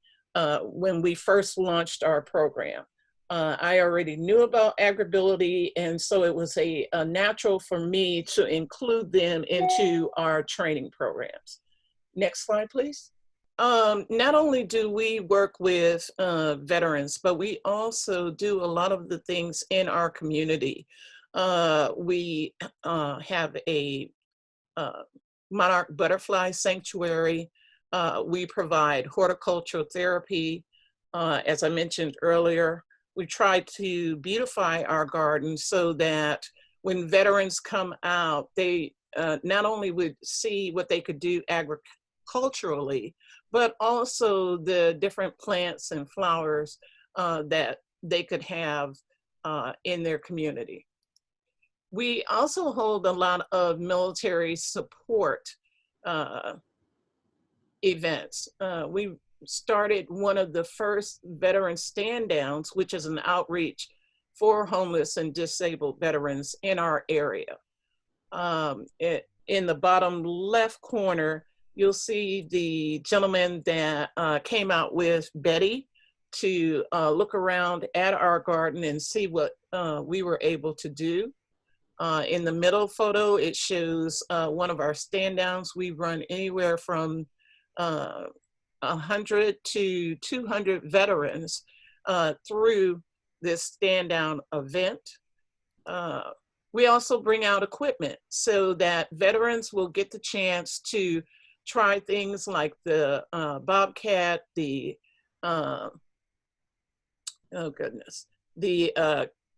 when we first launched our program. I already knew about AgrAbility, and so it was a natural for me to include them into our training programs. Next slide, please. Not only do we work with veterans, but we also do a lot of the things in our community. We have a monarch butterfly sanctuary. We provide horticultural therapy. As I mentioned earlier, we try to beautify our gardens so that when veterans come out, they not only would see what they could do agriculturally, but also the different plants and flowers that they could have in their community. We also hold a lot of military support events. We started one of the first veteran stand downs, which is an outreach for homeless and disabled veterans in our area. In the bottom left corner, you'll see the gentleman that came out with Betty to look around at our garden and see what we were able to do. In the middle photo, it shows one of our stand downs. We run anywhere from 100 to 200 veterans through this stand down event. We also bring out equipment so that veterans will get the chance to try things like the Bobcat, the, oh goodness, the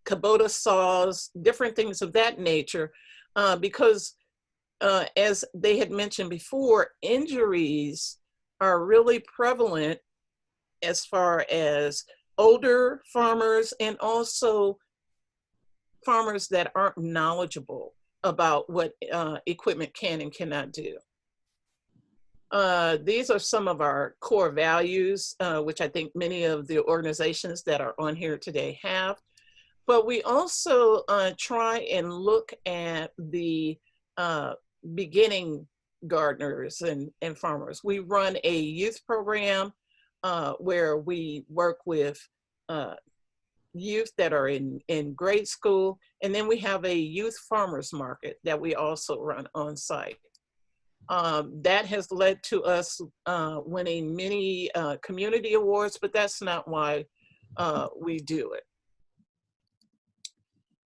Kubota saws, different things of that nature, because as they had mentioned before, injuries are really prevalent as far as older farmers and also farmers that aren't knowledgeable about what equipment can and cannot do. These are some of our core values, which I think many of the organizations that are on here today have. But we also try and look at the beginning gardeners and farmers. We run a youth program where we work with youth that are in grade school, and then we have a youth farmers market that we also run on site. That has led to us winning many community awards, but that's not why we do it.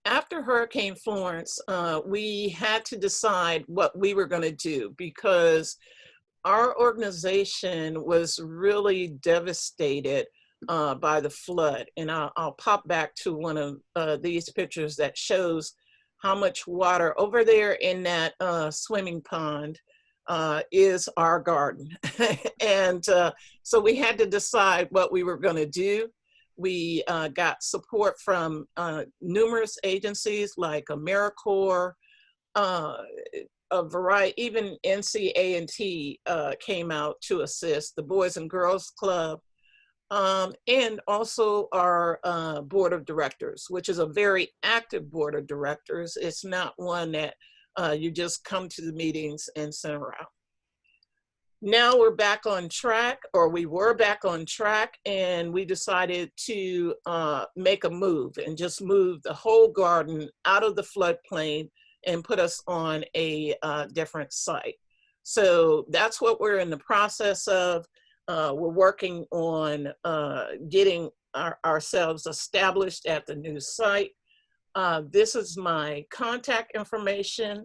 After Hurricane Florence, we had to decide what we were going to do because our organization was really devastated by the flood. And I'll pop back to one of these pictures that shows how much water over there in that swimming pond is our garden. And so we had to decide what we were going to do. We got support from numerous agencies like AmeriCorps, a variety, even NCAT came out to assist, the Boys and Girls Club, and also our board of directors, which is a very active board of directors. It's not one that you just come to the meetings and sit around. Now we're back on track, or we were back on track, and we decided to make a move and just move the whole garden out of the floodplain and put us on a different site. So that's what we're in the process of. We're working on getting ourselves established at the new site. This is my contact information.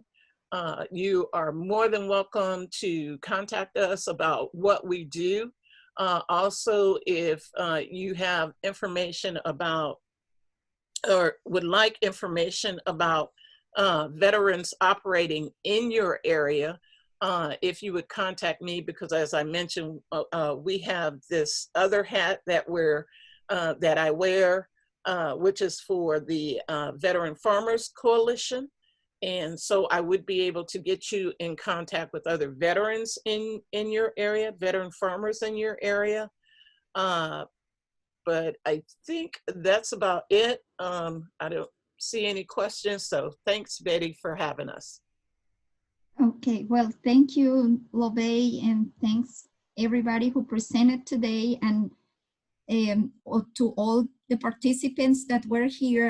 You are more than welcome to contact us about what we do. Also, if you have information about or would like information about veterans operating in your area, if you would contact me, because as I mentioned, we have this other hat that that I wear, which is for the Veteran Farmers Coalition. And so I would be able to get you in contact with other veterans in your area, veteran farmers in your area. But I think that's about it. I don't see any questions. So thanks, Betty, for having us. Okay, well, thank you, Lovey, and thanks everybody who presented today, and to all the participants that were here.